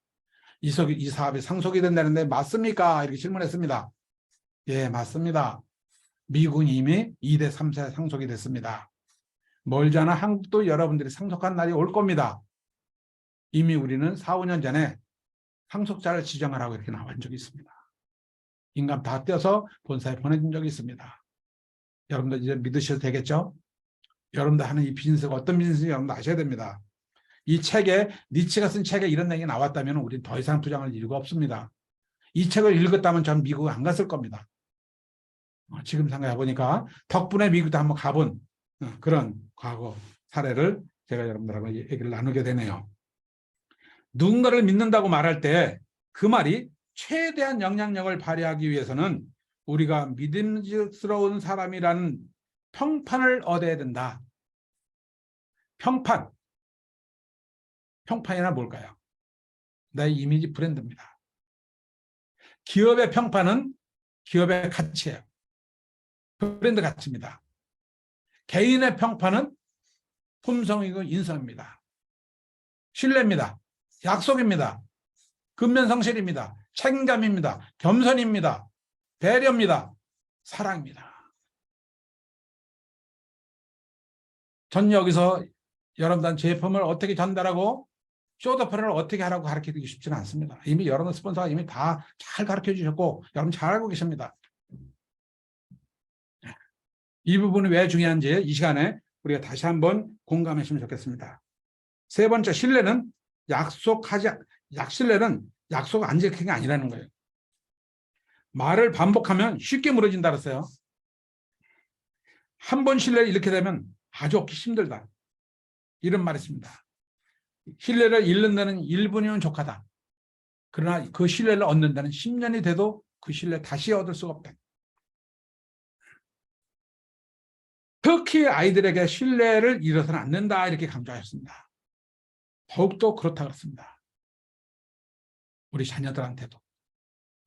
이 사업이 상속이 된다는데 맞습니까? 이렇게 질문했습니다. 예, 맞습니다. 미국은 이미 2대 3세 상속이 됐습니다. 멀지 않아 한국도 여러분들이 상속한 날이 올 겁니다. 이미 우리는 4, 5년 전에 상속자를 지정하라고 이렇게 나온 적이 있습니다. 인감 다 떼어서 본사에 보내준 적이 있습니다. 여러분들 이제 믿으셔도 되겠죠? 여러분들 하는 이 비즈니스가 어떤 비즈니스인지 여러분들 아셔야 됩니다. 이 책에 니츠가 쓴 책에 이런 얘기 나왔다면 우리는 더 이상 투자할 이유가 없습니다. 이 책을 읽었다면 전 미국 안 갔을 겁니다. 지금 생각해 보니까 덕분에 미국도 한번 가본 그런 과거 사례를 제가 여러분들하고 얘기를 나누게 되네요. 누군가를 믿는다고 말할 때 그 말이 최대한 영향력을 발휘하기 위해서는 우리가 믿음직스러운 사람이라는 평판을 얻어야 된다. 평판이나 뭘까요? 나의 이미지 브랜드입니다. 기업의 평판은 기업의 가치예요. 브랜드 가치입니다. 개인의 평판은 품성이고 인성입니다. 신뢰입니다. 약속입니다. 근면성실입니다. 책임감입니다. 겸손입니다. 배려입니다. 사랑입니다. 전 여기서 여러분들 제품을 어떻게 전달하고 쇼더프를 어떻게 하라고 가르쳐드리기 쉽지는 않습니다. 이미 여러분 스폰서가 이미 다 잘 가르쳐 주셨고 여러분 잘 알고 계십니다. 이 부분이 왜 중요한지 이 시간에 우리가 다시 한번 공감했으면 좋겠습니다. 세 번째, 신뢰는 신뢰는 약속 안 지키는 게 아니라는 거예요. 말을 반복하면 쉽게 무너진다 그랬어요. 한 번 신뢰를 잃게 되면 아주 얻기 힘들다. 이런 말이 있습니다. 신뢰를 잃는 데는 1분이면 족하다. 그러나 그 신뢰를 얻는 데는 10년이 돼도 그 신뢰 다시 얻을 수가 없다. 특히 아이들에게 신뢰를 잃어서는 안 된다 이렇게 강조하셨습니다. 더욱더 그렇다 그렇습니다. 우리 자녀들한테도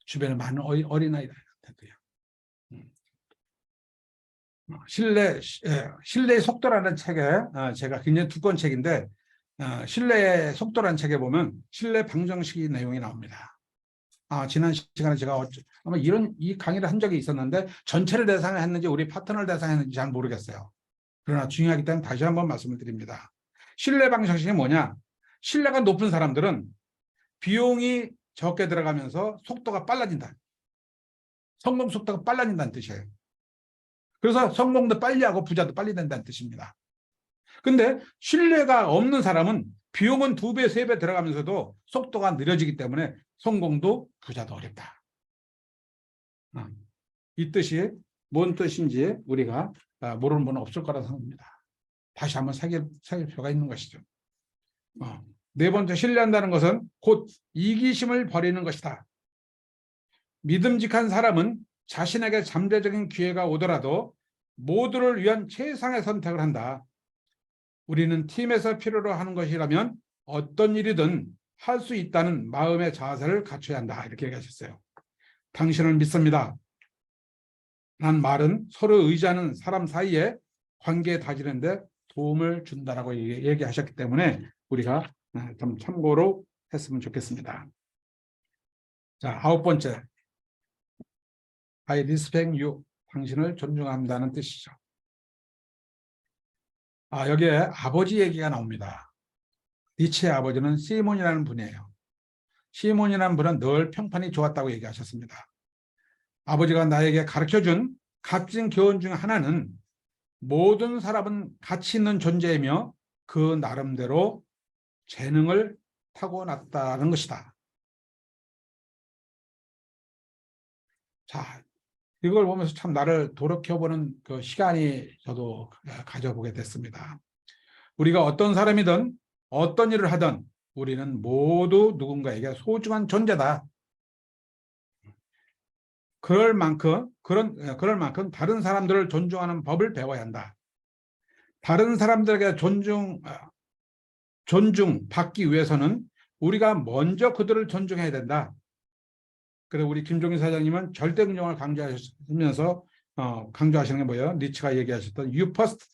주변에 많은 어린아이들한테도요. 신뢰의 속도라는 책에 제가 굉장히 두꺼운 책인데 신뢰의 속도라는 책에 보면 신뢰 방정식 내용이 나옵니다. 지난 시간에 제가 아마 이 강의를 한 적이 있었는데 전체를 대상했는지 우리 파트너를 대상했는지 잘 모르겠어요. 그러나 중요하기 때문에 다시 한번 말씀을 드립니다. 신뢰 방정식이 뭐냐? 신뢰가 높은 사람들은 비용이 적게 들어가면서 속도가 빨라진다. 성공 속도가 빨라진다는 뜻이에요. 그래서 성공도 빨리 하고 부자도 빨리 된다는 뜻입니다. 근데 신뢰가 없는 사람은 비용은 2배, 3배 들어가면서도 속도가 느려지기 때문에 성공도 부자도 어렵다. 이 뜻이 뭔 뜻인지 우리가 모르는 분은 없을 거라 생각합니다. 다시 한번 새길 필요가 있는 것이죠. 네 번째, 신뢰한다는 것은 곧 이기심을 버리는 것이다. 믿음직한 사람은 자신에게 잠재적인 기회가 오더라도 모두를 위한 최상의 선택을 한다. 우리는 팀에서 필요로 하는 것이라면 어떤 일이든 할 수 있다는 마음의 자세를 갖춰야 한다. 이렇게 얘기하셨어요. 당신을 믿습니다. 란 말은 서로 의지하는 사람 사이에 관계 다지는 데 도움을 준다라고 얘기하셨기 때문에 우리가 좀 참고로 했으면 좋겠습니다. 자, 9번째. I respect you. 당신을 존중한다는 뜻이죠. 여기에 아버지 얘기가 나옵니다. 니체의 아버지는 시몬이라는 분이에요. 시몬이라는 분은 늘 평판이 좋았다고 얘기하셨습니다. 아버지가 나에게 가르쳐준 값진 교훈 중 하나는 모든 사람은 가치 있는 존재이며 그 나름대로 재능을 타고났다는 것이다. 자, 이걸 보면서 참 나를 돌이켜보는 그 시간이 저도 가져보게 됐습니다. 우리가 어떤 사람이든 어떤 일을 하든 우리는 모두 누군가에게 소중한 존재다. 그럴 만큼 다른 사람들을 존중하는 법을 배워야 한다. 다른 사람들에게 존중받기 위해서는 우리가 먼저 그들을 존중해야 된다. 그래서 우리 김종인 사장님은 절대 긍정을 강조하시면서 강조하시는 게 뭐예요? 니츠가 얘기하셨던 You first.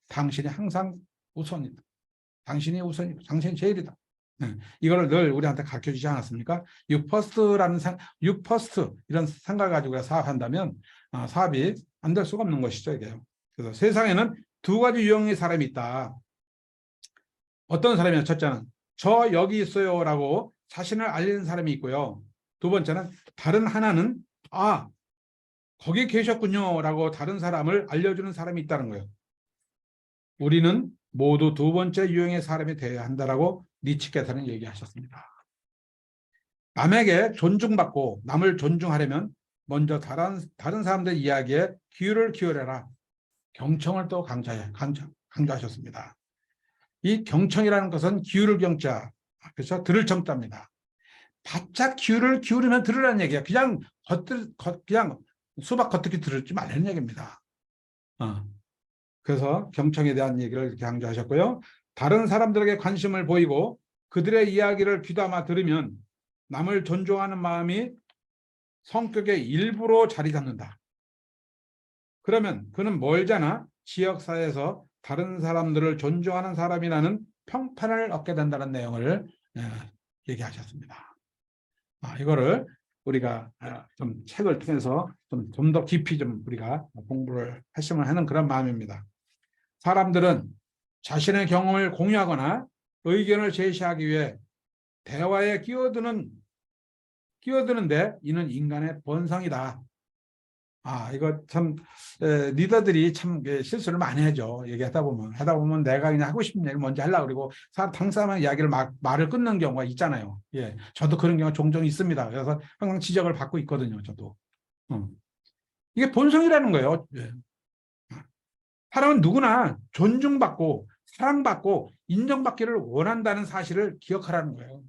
당신이 항상 우선이다. 당신이 우선이다. 당신이 제일이다. 이거를 늘 우리한테 가르쳐 주지 않았습니까? You first라는 You first 이런 생각을 가지고 사업한다면 사업이 안 될 수가 없는 것이죠. 이게요. 그래서 세상에는 두 가지 유형의 사람이 있다. 어떤 사람이냐? 첫째는 저 여기 있어요 라고 자신을 알리는 사람이 있고요. 두 번째는 다른 하나는 거기 계셨군요 라고 다른 사람을 알려주는 사람이 있다는 거예요. 우리는 모두 두 번째 유형의 사람이 되어야 한다라고 니츠께서는 얘기하셨습니다. 남에게 존중받고 남을 존중하려면 먼저 다른 사람들의 이야기에 귀를 기울여라. 경청을 또 강조하셨습니다. 이 경청이라는 것은 기울을 경자, 그래서 들을 청자입니다. 바짝 귀를 기울이면 들으라는 얘기야. 그냥 수박 겉듣기 들을지 말라는 얘기입니다. 그래서 경청에 대한 얘기를 이렇게 강조하셨고요. 다른 사람들에게 관심을 보이고 그들의 이야기를 귀담아 들으면 남을 존중하는 마음이 성격의 일부로 자리 잡는다. 그러면 그는 멀잖아 지역사회에서 다른 사람들을 존중하는 사람이라는 평판을 얻게 된다는 내용을 얘기하셨습니다. 이거를 우리가 좀 책을 통해서 좀 더 깊이 좀 우리가 공부를 했으면 하는 그런 마음입니다. 사람들은 자신의 경험을 공유하거나 의견을 제시하기 위해 대화에 끼어드는데 이는 인간의 본성이다. 이거 참 리더들이 참 실수를 많이 하죠. 얘기하다 보면 내가 그냥 하고 싶은 얘기를 먼저 하려고 그러고 당사람의 이야기를 말을 끊는 경우가 있잖아요. 예, 저도 그런 경우가 종종 있습니다. 그래서 항상 지적을 받고 있거든요. 저도. 이게 본성이라는 거예요. 예. 사람은 누구나 존중받고 사랑받고 인정받기를 원한다는 사실을 기억하라는 거예요.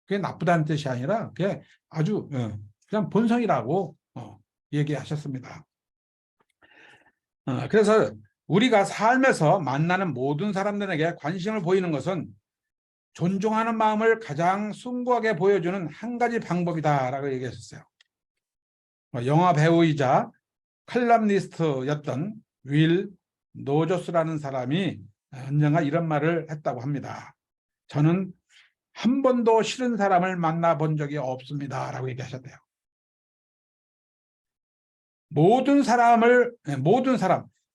그게 나쁘다는 뜻이 아니라 그게 아주 그냥 본성이라고 얘기하셨습니다. 그래서 우리가 삶에서 만나는 모든 사람들에게 관심을 보이는 것은 존중하는 마음을 가장 숭고하게 보여주는 한 가지 방법이다라고 얘기하셨어요. 영화 배우이자 칼럼니스트였던 윌 노저스라는 사람이 언젠가 이런 말을 했다고 합니다. 저는 한 번도 싫은 사람을 만나본 적이 없습니다라고 얘기하셨대요. 모든 사람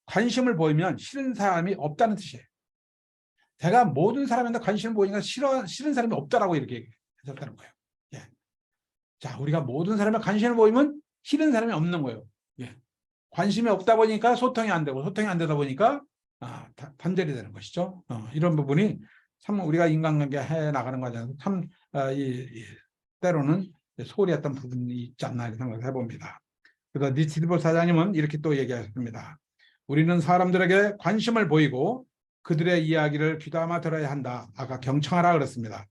관심을 보이면 싫은 사람이 없다는 뜻이에요. 제가 모든 사람한테 관심을 보이니까 싫은 사람이 없다라고 이렇게 하셨다는 거예요. 예. 자, 우리가 모든 사람에 관심을 보이면 싫은 사람이 없는 거예요. 예. 관심이 없다 보니까 소통이 안 되고 소통이 안 되다 보니까 단절이 되는 것이죠. 이런 부분이 참 우리가 인간관계 해 나가는 과정에서 참 때로는 소홀히 했던 부분이 있지 않나 이렇게 생각을 해봅니다. 그래서 니치드볼 사장님은 이렇게 또 얘기하셨습니다. 우리는 사람들에게 관심을 보이고 그들의 이야기를 귀담아 들어야 한다. 아까 경청하라 그랬습니다.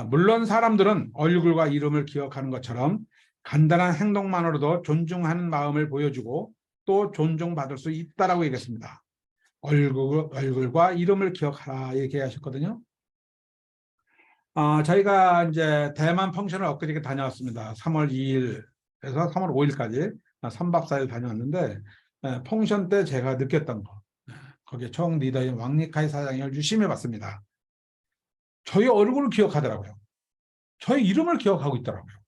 물론 사람들은 얼굴과 이름을 기억하는 것처럼 간단한 행동만으로도 존중하는 마음을 보여주고 또 존중받을 수 있다라고 얘기했습니다. 얼굴과 이름을 기억하라 얘기하셨거든요. 저희가 이제 대만 펑션을 엊그저께 다녀왔습니다. 3월 2일에서 3월 5일까지 3박 4일 다녀왔는데 펑션 때 제가 느꼈던 거, 거기에 총 리더인 왕리카이 사장을 유심히 봤습니다. 저희 얼굴을 기억하더라고요. 저희 이름을 기억하고 있더라고요.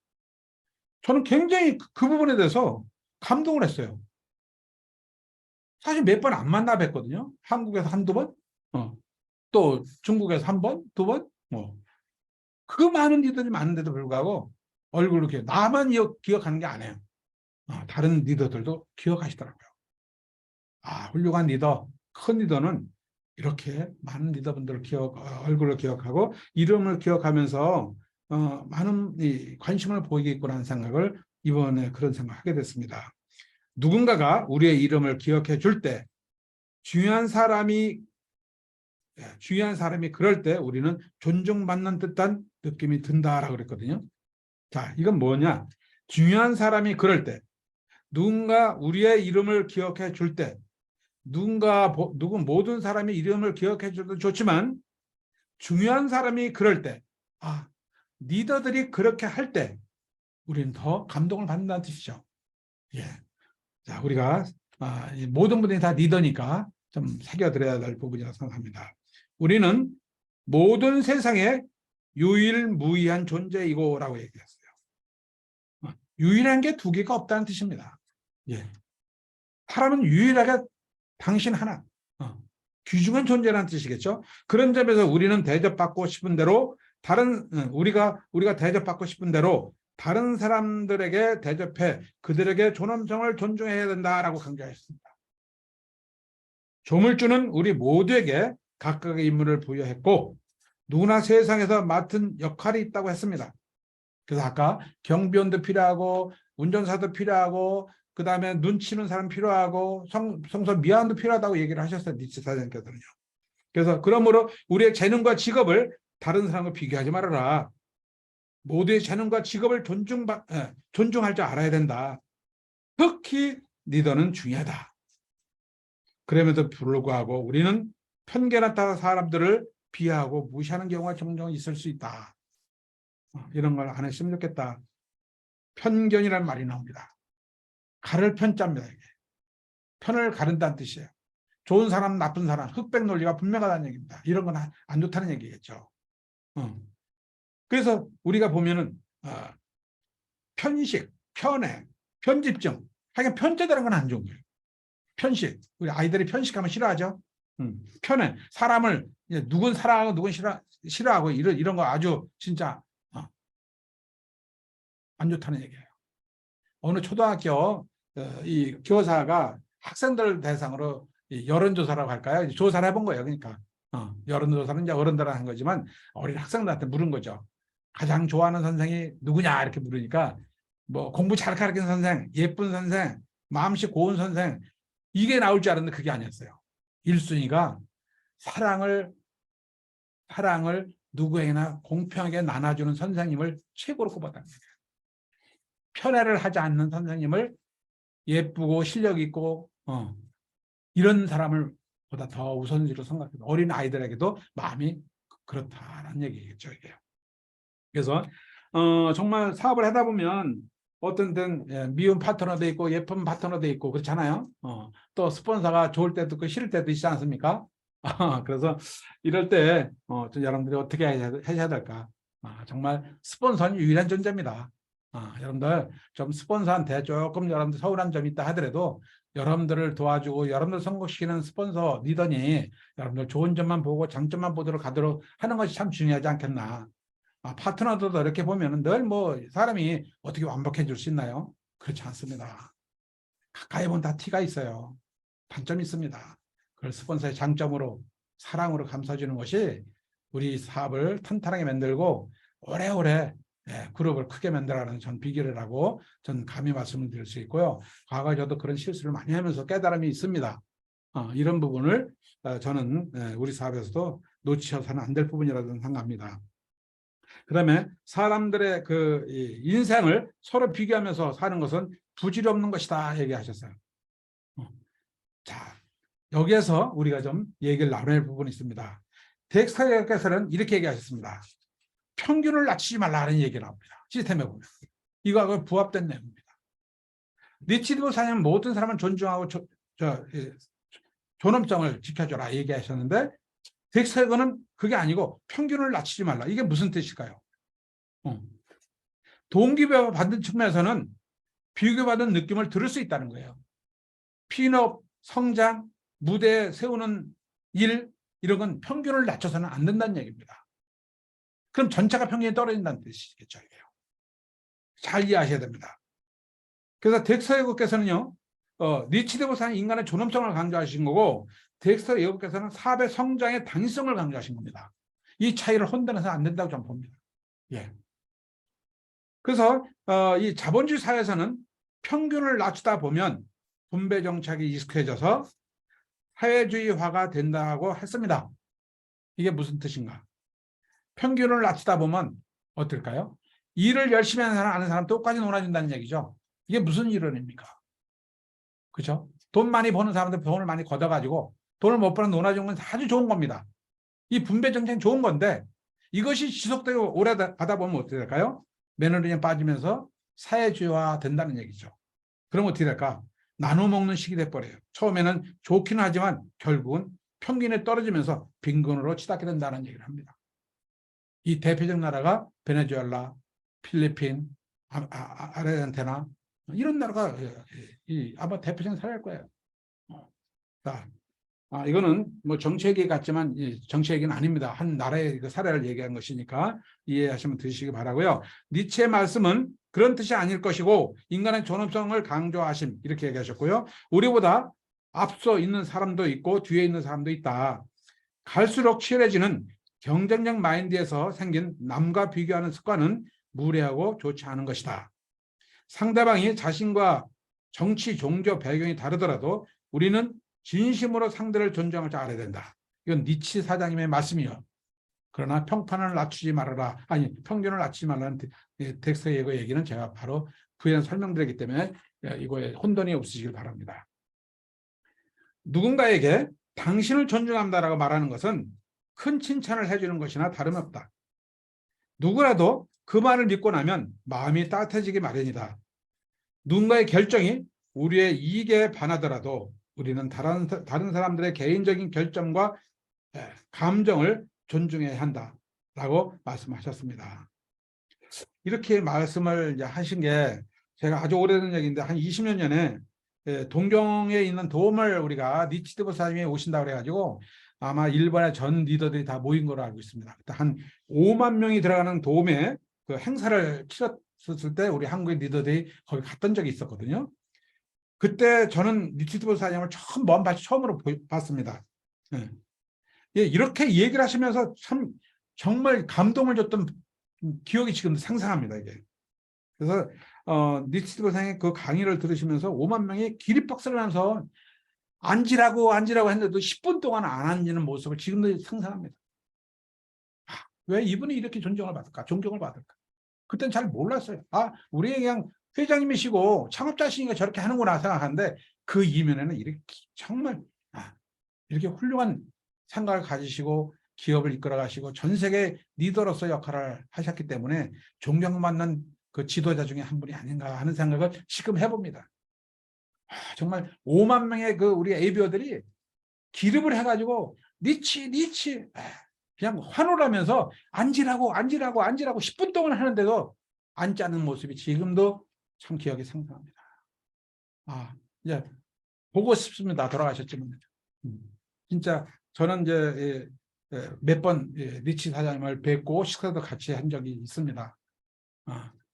저는 굉장히 그 부분에 대해서 감동을 했어요. 사실 몇 번 안 만나 뵀거든요. 한국에서 한두 번, 또 중국에서 한 번, 두 번, 그 많은 리더들이 많은데도 불구하고 얼굴로 나만 기억하는 게 아니에요. 다른 리더들도 기억하시더라고요. 훌륭한 리더, 큰 리더는 이렇게 많은 리더분들을 얼굴을 기억하고 이름을 기억하면서 많은 관심을 보이겠구나는 생각을 이번에 그런 생각을 하게 됐습니다. 누군가가 우리의 이름을 기억해 줄 때 중요한 사람이 그럴 때 우리는 존중받는 듯한 느낌이 든다라고 그랬거든요. 자, 이건 뭐냐? 중요한 사람이 그럴 때 누군가 우리의 이름을 기억해 줄 때 모든 사람이 이름을 기억해 줘도 좋지만 중요한 사람이 그럴 때 리더들이 그렇게 할 때 우리는 더 감동을 받는다는 뜻이죠. 예. 자, 우리가 이 모든 분들이 다 리더니까 좀 새겨들어야 될 부분이라고 생각합니다. 우리는 모든 세상에 유일무이한 존재이고라고 얘기했어요. 유일한 게 두 개가 없다는 뜻입니다. 예. 사람은 유일하게 당신 하나, 귀중한 존재라는 뜻이겠죠. 그런 점에서 우리는 대접받고 싶은 대로 우리가 대접받고 싶은 대로 다른 사람들에게 대접해 그들에게 존엄성을 존중해야 된다라고 강조했습니다. 조물주는 우리 모두에게 각각의 임무를 부여했고 누구나 세상에서 맡은 역할이 있다고 했습니다. 그래서 아까 경비원도 필요하고 운전사도 필요하고 그 다음에 눈 치는 사람 필요하고 성서 미안도 필요하다고 얘기를 하셨어요. 니체 사장님께서는요. 그래서 그러므로 우리의 재능과 직업을 다른 사람과 비교하지 말아라. 모두의 재능과 직업을 존중할 줄 알아야 된다. 특히 리더는 중요하다. 그럼에도 불구하고 우리는 편견에 따라 사람들을 비하하고 무시하는 경우가 종종 있을 수 있다. 이런 걸 안 했으면 좋겠다. 편견이라는 말이 나옵니다. 가를 편자입니다. 이게. 편을 가른다는 뜻이에요. 좋은 사람, 나쁜 사람, 흑백 논리가 분명하다는 얘기입니다. 이런 건 안 좋다는 얘기겠죠. 그래서 우리가 보면은 편식, 편애, 편집증. 하여간 편제되는 건 안 좋은 거예요. 편식. 우리 아이들이 편식하면 싫어하죠. 편애. 사람을 누군 사랑하고 누군 싫어하고 이런 거 아주 진짜 안 좋다는 얘기예요. 어느 초등학교 이 교사가 학생들 대상으로 여론조사라고 할까요? 조사를 해본 거예요. 그러니까 여론조사는 이제 어른들한테 한 거지만 어린 학생들한테 물은 거죠. 가장 좋아하는 선생이 누구냐 이렇게 물으니까 뭐 공부 잘 가르치는 선생, 예쁜 선생, 마음씨 고운 선생 이게 나올 줄 알았는데 그게 아니었어요. 1순위가 사랑을 누구에게나 공평하게 나눠주는 선생님을 최고로 꼽았다는 거예요. 편애를 하지 않는 선생님을 예쁘고 실력 있고 이런 사람을 보다 더 우선시로 생각해요. 어린 아이들에게도 마음이 그렇다는 얘기겠죠. 이게. 그래서 정말 사업을 하다 보면 어떤 때는 미운 파트너도 있고 예쁜 파트너도 있고 그렇잖아요. 또 스폰서가 좋을 때도 있고 싫을 때도 있지 않습니까? 그래서 이럴 때 여러분들이 어떻게 하셔야 될까? 정말 스폰서는 유일한 존재입니다. 여러분들 좀 스폰서한테 조금 여러분들 서운한 점이 있다 하더라도 여러분들을 도와주고 여러분들 성공시키는 스폰서 리더니 여러분들 좋은 점만 보고 장점만 보도록 하도록 하는 것이 참 중요하지 않겠나. 파트너들도 이렇게 보면 늘 뭐 사람이 어떻게 완벽해 줄 수 있나요? 그렇지 않습니다. 가까이 보면 다 티가 있어요. 단점이 있습니다. 그걸 스폰서의 장점으로 사랑으로 감싸주는 것이 우리 사업을 탄탄하게 만들고 오래오래 그룹을 크게 만들어가는 전 비결이라고 전 감히 말씀을 드릴 수 있고요. 과거에 저도 그런 실수를 많이 하면서 깨달음이 있습니다. 이런 부분을 저는 우리 사업에서도 놓치셔서는 안 될 부분이라고 생각합니다. 그다음에 사람들의 그 인생을 서로 비교하면서 사는 것은 부질이 없는 것이다 얘기하셨어요. 자, 여기에서 우리가 좀 얘기를 나눌 부분이 있습니다. 덱스터께서는 이렇게 얘기하셨습니다. 평균을 낮추지 말라는 얘기가 나옵니다. 시스템에 보면. 이거하고 부합된 내용입니다. 리치드 사장은 모든 사람을 존중하고 존엄성을 지켜줘라 얘기하셨는데 덱스터는 그게 아니고 평균을 낮추지 말라. 이게 무슨 뜻일까요? 동기부여 받는 측면에서는 비교받은 느낌을 들을 수 있다는 거예요. 피업, 성장, 무대에 세우는 일 이런 건 평균을 낮춰서는 안 된다는 얘기입니다. 그럼 전체가 평균이 떨어진다는 뜻이겠죠. 잘 이해하셔야 됩니다. 그래서 덱스터 예고께서는요. 리치드 보사는 인간의 존엄성을 강조하신 거고 덱스터 예고께서는 사업의 성장의 당위성을 강조하신 겁니다. 이 차이를 혼돈해서 안 된다고 저는 봅니다. 예. 그래서 이 자본주의 사회에서는 평균을 낮추다 보면 분배 정착이 익숙해져서 사회주의화가 된다고 했습니다. 이게 무슨 뜻인가? 평균을 낮추다 보면 어떨까요? 일을 열심히 하는 사람 똑같이 놀아준다는 얘기죠. 이게 무슨 이론입니까? 그렇죠? 돈 많이 버는 사람들 돈을 많이 걷어가지고 돈을 못 버는 놀아주는 건 아주 좋은 겁니다. 이 분배 정책은 좋은 건데 이것이 지속되고 오래 가다 보면 어떻게 될까요? 매너리즘 빠지면서 사회주의화 된다는 얘기죠. 그럼 어떻게 될까? 나눠 먹는 식이 돼버려요. 처음에는 좋기는 하지만 결국은 평균에 떨어지면서 빈곤으로 치닫게 된다는 얘기를 합니다. 이 대표적 나라가 베네수엘라, 필리핀, 아르헨티나 이런 나라가 아마 대표적인 사례일 거예요. 자, 이거는 뭐 정치 얘기 같지만 정치 얘기는 아닙니다. 한 나라의 그 사례를 얘기한 것이니까 이해하시면 되시기 바라고요. 니체의 말씀은 그런 뜻이 아닐 것이고 인간의 존엄성을 강조하심 이렇게 얘기하셨고요. 우리보다 앞서 있는 사람도 있고 뒤에 있는 사람도 있다. 갈수록 치열해지는 경쟁력 마인드에서 생긴 남과 비교하는 습관은 무례하고 좋지 않은 것이다. 상대방이 자신과 정치, 종교, 배경이 다르더라도 우리는 진심으로 상대를 존중할 줄 알아야 된다. 이건 니치 사장님의 말씀이요. 그러나 평판을 낮추지 말아라. 아니, 평균을 낮추지 말라는 텍스트의 얘기는 제가 바로 부연 설명드리기 때문에 이거에 혼돈이 없으시길 바랍니다. 누군가에게 당신을 존중한다라고 말하는 것은 큰 칭찬을 해주는 것이나 다름없다. 누구라도 그 말을 믿고 나면 마음이 따뜻해지기 마련이다. 누군가의 결정이 우리의 이익에 반하더라도 우리는 다른 사람들의 개인적인 결정과 감정을 존중해야 한다라고 말씀하셨습니다. 이렇게 말씀을 하신 게 제가 아주 오래된 얘기인데 한 20년 전에 동경에 있는 돔을 우리가 니치드 보사님이 오신다고 그래가지고 아마 일본의 전 리더들이 다 모인 걸로 알고 있습니다. 그때 한 5만 명이 들어가는 돔에 그 행사를 치렀을 때 우리 한국의 리더들이 거기 갔던 적이 있었거든요. 그때 저는 니치드 보사님을 먼 발치 처음으로 봤습니다. 이렇게 얘기를 하시면서 참 정말 감동을 줬던 기억이 지금 생생합니다. 이게. 그래서 니치드 보사님의 그 강의를 들으시면서 5만 명이 기립박수를 하면서 앉으라고 했는데도 10분 동안 안 앉는 모습을 지금도 상상합니다. 왜 이분이 이렇게 존경을 받을까? 존경을 받을까? 그때는 잘 몰랐어요. 우리 그냥 회장님이시고 창업자시니까 저렇게 하는구나 생각하는데 그 이면에는 이렇게 정말 이렇게 훌륭한 생각을 가지시고 기업을 이끌어 가시고 전 세계 리더로서 역할을 하셨기 때문에 존경받는 그 지도자 중에 한 분이 아닌가 하는 생각을 지금 해봅니다. 정말 5만 명의 그 우리 에이비어들이 기립을 해가지고 니치 그냥 환호를 하면서 앉으라고 10분 동안 하는데도 앉지 않는 모습이 지금도 참 기억이 생생합니다. 이제 보고 싶습니다. 돌아가셨지만 진짜 저는 이제 몇 번 니치 사장님을 뵙고 식사도 같이 한 적이 있습니다.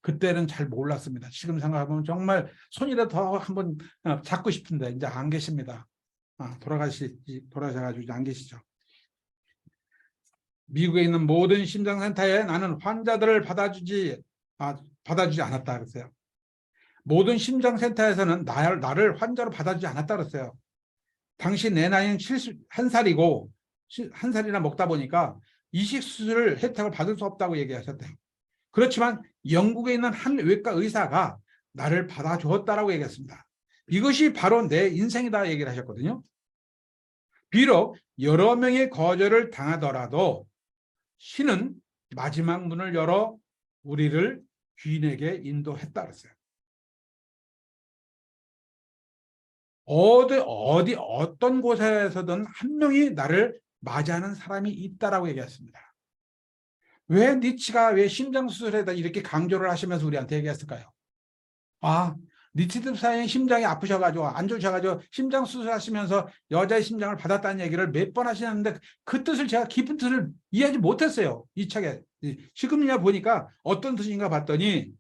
그때는 잘 몰랐습니다. 지금 생각하면 정말 손이라도 더 한번 잡고 싶은데 이제 안 계십니다. 돌아가셔가지고 이제 안 계시죠. 미국에 있는 모든 심장센터에 나는 환자들을 받아주지 않았다 그랬어요. 모든 심장센터에서는 나를 환자로 받아주지 않았다 그랬어요. 당시 내 나이는 71살이고 한 살이나 먹다 보니까 이식수술 혜택을 받을 수 없다고 얘기하셨대요. 그렇지만 영국에 있는 한 외과 의사가 나를 받아주었다라고 얘기했습니다. 이것이 바로 내 인생이다 얘기를 하셨거든요. 비록 여러 명의 거절을 당하더라도 신은 마지막 문을 열어 우리를 귀인에게 인도했다 그랬어요. 어떤 곳에서든 한 명이 나를 맞이하는 사람이 있다라고 얘기했습니다. 왜 니치가 왜 심장수술에다 이렇게 강조를 하시면서 우리한테 얘기했을까요? 니치드 사장님 심장이 아프셔가지고 안 좋으셔가지고 심장 수술하시면서 여자의 심장을 받았다는 얘기를 몇 번 하시는데 그 뜻을 제가 깊은 뜻을 이해하지 못했어요. 이차게 지금이야 보니까 어떤 뜻인가 봤더니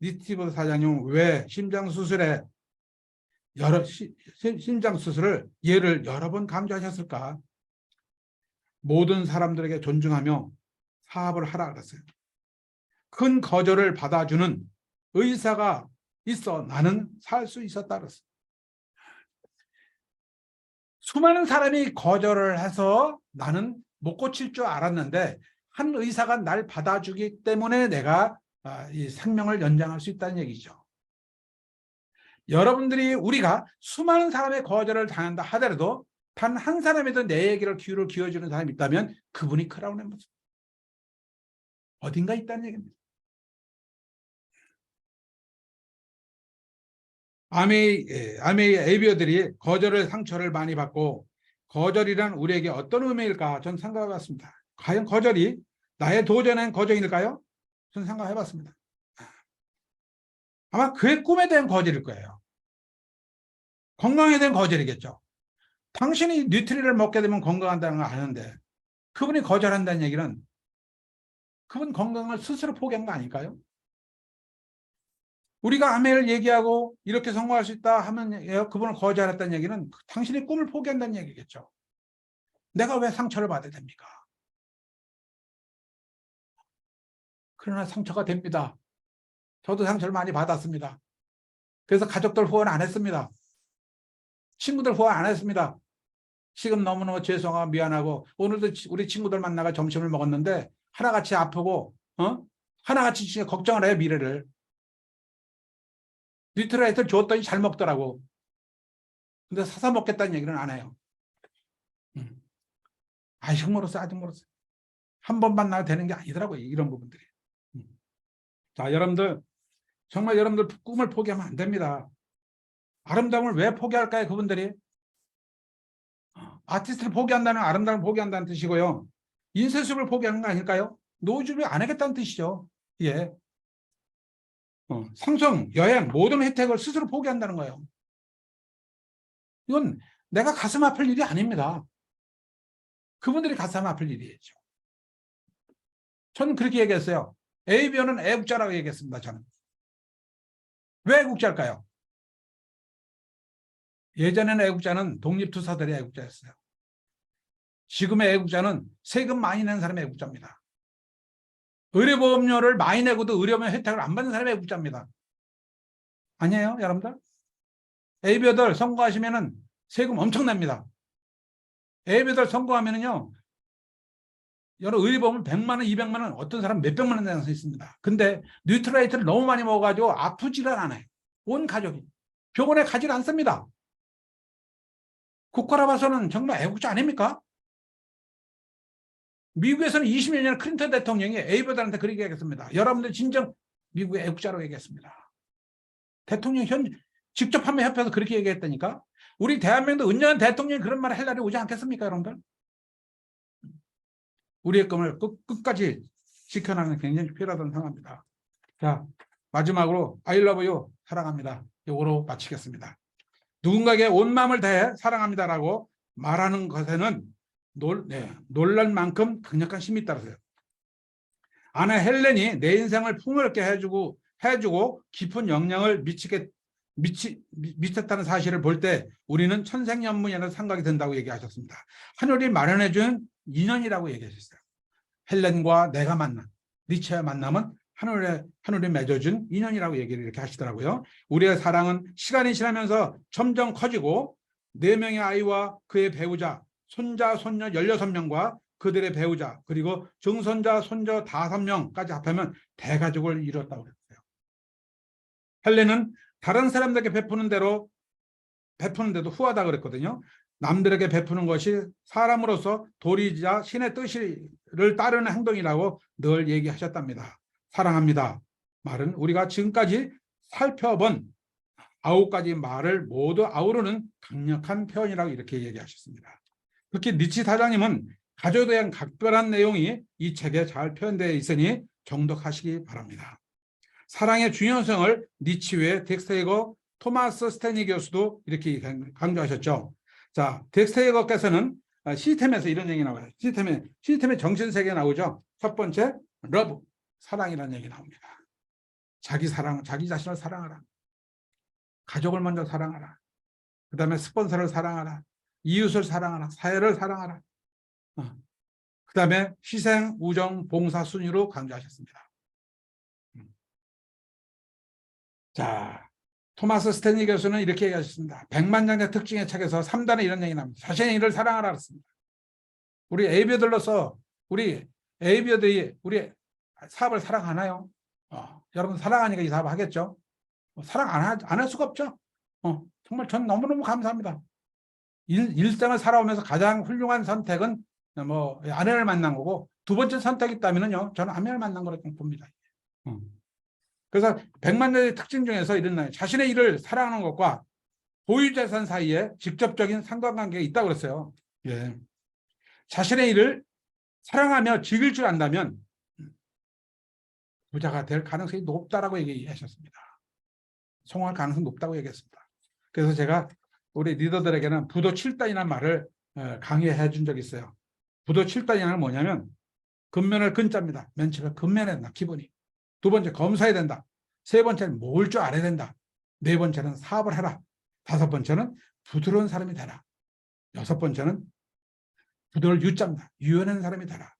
니치드 사장님 왜 심장 수술에 심장 수술을 예를 여러 번 강조하셨을까? 모든 사람들에게 존중하며 사업을 하라 그랬어요. 큰 거절을 받아주는 의사가 있어 나는 살 수 있었다 그랬어. 수많은 사람이 거절을 해서 나는 못 고칠 줄 알았는데 한 의사가 날 받아주기 때문에 내가 이 생명을 연장할 수 있다는 얘기죠. 여러분들이 우리가 수많은 사람의 거절을 당한다 하더라도 단 한 사람에도 내 얘기를 귀를 기울여주는 사람이 있다면 그분이 크라운의 모습 어딘가 있다는 얘기입니다. 아메이 에이비어들이 거절의 상처를 많이 받고 거절이란 우리에게 어떤 의미일까? 전 생각해 봤습니다. 과연 거절이 나의 도전한 거절일까요? 저는 생각해 봤습니다. 아마 그의 꿈에 대한 거절일 거예요. 건강에 대한 거절이겠죠. 당신이 뉴트리를 먹게 되면 건강한다는 걸 아는데 그분이 거절한다는 얘기는 그분 건강을 스스로 포기한 거 아닐까요? 우리가 아멘을 얘기하고 이렇게 성공할 수 있다 하면 그분을 거절했다는 얘기는 당신의 꿈을 포기한다는 얘기겠죠. 내가 왜 상처를 받아야 됩니까? 그러나 상처가 됩니다. 저도 상처를 많이 받았습니다. 그래서 가족들 후원 안 했습니다. 친구들 후원 안 했습니다. 지금 너무너무 죄송하고 미안하고 오늘도 우리 친구들 만나가 점심을 먹었는데 하나같이 아프고 하나같이 진짜 걱정을 해요. 미래를. 뉴트라이트를 줬더니 잘 먹더라고. 근데 사서 먹겠다는 얘기는 안 해요. 아직 멀었어. 아직 멀었어. 한 번 만나야 되는 게 아니더라고요. 이런 부분들이. 자, 여러분들 정말 여러분들 꿈을 포기하면 안 됩니다. 아름다움을 왜 포기할까요? 그분들이. 아티스트를 포기한다는 아름다움을 포기한다는 뜻이고요. 인쇄술을 포기하는 거 아닐까요? 노후준비 안 하겠다는 뜻이죠. 예. 상승, 여행, 모든 혜택을 스스로 포기한다는 거예요. 이건 내가 가슴 아플 일이 아닙니다. 그분들이 가슴 아플 일이죠. 저는 그렇게 얘기했어요. 에이비어는 애국자라고 얘기했습니다. 저는. 왜 애국자일까요? 예전에는 애국자는 독립투사들이 애국자였어요. 지금의 애국자는 세금 많이 낸 사람의 애국자입니다. 의료보험료를 많이 내고도 의료보험 혜택을 안 받는 사람의 애국자입니다. 아니에요, 여러분들? 에이비어들 선거하시면은 세금 엄청 냅니다. 에이비어들 선거하면은요, 여러 의료보험은 100만 원, 200만 원, 어떤 사람 몇백만 원 내는 서 있습니다. 근데 뉴트라이트를 너무 많이 먹어가지고 아프지를 않아요. 온 가족이. 병원에 가지를 않습니다. 국가라 봐서는 정말 애국자 아닙니까? 미국에서는 20년 전에 클린턴 대통령이 에이비어들한테 그렇게 얘기했습니다. 여러분들 진정 미국의 애국자로 얘기했습니다. 대통령 직접 한번 협회에서 그렇게 얘기했다니까. 우리 대한민국도 은연한 대통령이 그런 말을 할 날이 오지 않겠습니까, 여러분들? 우리의 꿈을 끝까지 지켜나가는 게 굉장히 필요하다는 생각합니다. 자, 마지막으로 I love you, 사랑합니다. 이거로 마치겠습니다. 누군가에게 온 마음을 다해 사랑합니다라고 말하는 것에는 놀랄 만큼 강력한 힘이 있다고요. 아내 헬렌이 내 인생을 풍요롭게 해주고 깊은 영향을 미쳤다는 사실을 볼 때 우리는 천생연분이라는 생각이 든다고 얘기하셨습니다. 하늘이 마련해준 인연이라고 얘기하셨어요. 헬렌과 내가 만난, 니체의 만남은 하늘이 맺어준 인연이라고 얘기를 이렇게 하시더라고요. 우리의 사랑은 시간이 지나면서 점점 커지고 4명의 아이와 그의 배우자, 손자, 손녀 16명과 그들의 배우자, 그리고 증손자, 손자 5명까지 합하면 대가족을 이뤘다고 그랬어요. 헬렌은 다른 사람들에게 베푸는데도 후하다 그랬거든요. 남들에게 베푸는 것이 사람으로서 도리이자 신의 뜻을 따르는 행동이라고 늘 얘기하셨답니다. 사랑합니다. 말은 우리가 지금까지 살펴본 9가지 말을 모두 아우르는 강력한 표현이라고 이렇게 얘기하셨습니다. 특히 니치 사장님은 가족에 대한 각별한 내용이 이 책에 잘 표현되어 있으니 정독하시기 바랍니다. 사랑의 중요성을 니치 외 덱스테이거, 토마스 스테니 교수도 이렇게 강조하셨죠. 자, 덱스테이거께서는 시스템에서 이런 얘기 나와요. 시스템의 정신세계 나오죠. 첫 번째, 러브, 사랑이라는 얘기 나옵니다. 자기 자신을 사랑하라. 가족을 먼저 사랑하라. 그 다음에 스폰서를 사랑하라. 이웃을 사랑하라. 사회를 사랑하라. 그 다음에 희생, 우정, 봉사 순위로 강조하셨습니다. 자, 토마스 스탠리 교수는 이렇게 얘기하셨습니다. 백만장자 특징의 책에서 3단에 이런 얘기 나옵니다. 자신의 일을 사랑하라 그랬습니다. 우리 에이비어들로서 우리 에이비어들이 우리 사업을 사랑하나요? 여러분 사랑하니까 이 사업 하겠죠? 사랑 안 할 수가 없죠? 정말 전 너무너무 감사합니다. 일생을 살아오면서 가장 훌륭한 선택은 뭐 아내를 만난 거고 두 번째 선택이 있다면요 저는 아내를 만난 거라고 봅니다. 그래서 100만년의 특징 중에서 이런 자신의 일을 사랑하는 것과 보유재산 사이에 직접적인 상관관계가 있다고 그랬어요. 예. 자신의 일을 사랑하며 즐길 줄 안다면 부자가 될 가능성이 높다라고 얘기하셨습니다. 성공할 가능성이 높다고 얘기했습니다. 그래서 제가 우리 리더들에게는 부도 7단이라는 말을 강의해 준 적이 있어요. 부도 7단이라는 뭐냐면 근면을 근자입니다. 맨 처음에 근면해야 된다. 기본이. 두 번째 검사해야 된다. 세 번째는 모을 줄 알아야 된다. 네 번째는 사업을 해라. 다섯 번째는 부드러운 사람이 되라. 여섯 번째는 부드러울 유자입니다. 유연한 사람이 되라.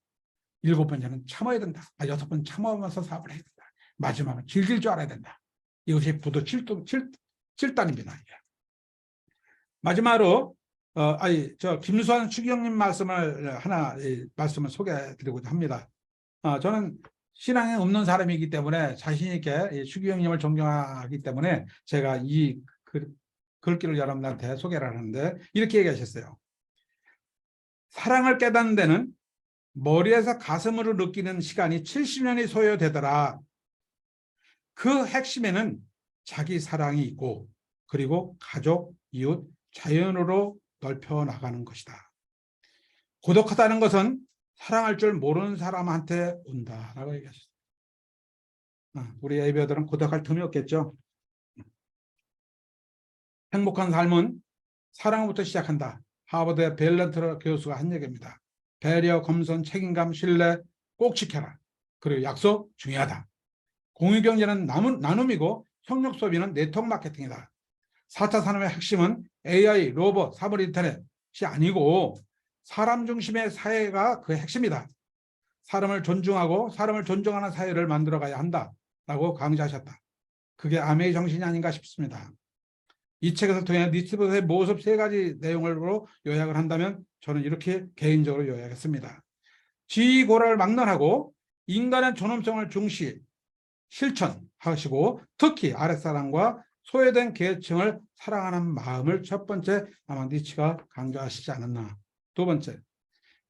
일곱 번째는 참아야 된다. 여섯 번째 참아오면서 사업을 해야 된다. 마지막은 즐길 줄 알아야 된다. 이것이 부도 7단입니다. 마지막으로 김수환 추기경님 말씀을 말씀을 소개해드리고자 합니다. 저는 신앙에 없는 사람이기 때문에 자신 있게 추기경님을 존경하기 때문에 제가 이 글귀를 여러분들한테 소개를 하는데 이렇게 얘기하셨어요. 사랑을 깨닫는 데는 머리에서 가슴으로 느끼는 시간이 70년이 소요되더라. 그 핵심에는 자기 사랑이 있고 그리고 가족, 이웃, 자연으로 넓혀 나가는 것이다. 고독하다는 것은 사랑할 줄 모르는 사람한테 온다라고 얘기하셨습니다. 우리 에이비어들은 고독할 틈이 없겠죠. 행복한 삶은 사랑부터 시작한다. 하버드의 벨런트 교수가 한 얘기입니다. 배려, 겸손, 책임감, 신뢰 꼭 지켜라. 그리고 약속 중요하다. 공유경제는 나눔이고 협력 소비는 네트워크 마케팅이다. 4차 산업의 핵심은 AI, 로봇, 사물 인터넷이 아니고 사람 중심의 사회가 그 핵심이다. 사람을 존중하고 사람을 존중하는 사회를 만들어가야 한다라고 강조하셨다. 그게 아메이 정신이 아닌가 싶습니다. 이 책에서 통해 니스버스의 모습 3가지 내용으로 요약을 한다면 저는 이렇게 개인적으로 요약했습니다. 지고를 막론하고 인간의 존엄성을 중시 실천하시고 특히 아랫사람과 소외된 계층을 사랑하는 마음을 첫 번째 아마 니츠가 강조하시지 않았나. 두 번째,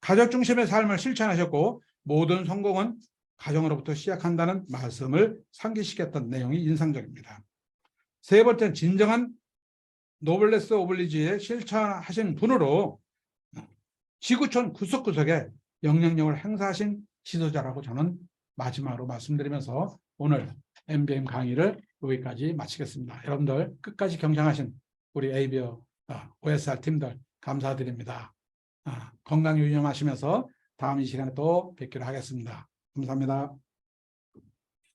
가족 중심의 삶을 실천하셨고 모든 성공은 가정으로부터 시작한다는 말씀을 상기시켰던 내용이 인상적입니다. 세 번째는 진정한 노블레스 오블리지에 실천하신 분으로 지구촌 구석구석에 영향력을 행사하신 지도자라고 저는 마지막으로 말씀드리면서 오늘 MBM 강의를 여기까지 마치겠습니다. 여러분들 끝까지 경청하신 우리 에이비어 OSR 팀들 감사드립니다. 건강 유념하시면서 다음 이 시간에 또 뵙기로 하겠습니다. 감사합니다.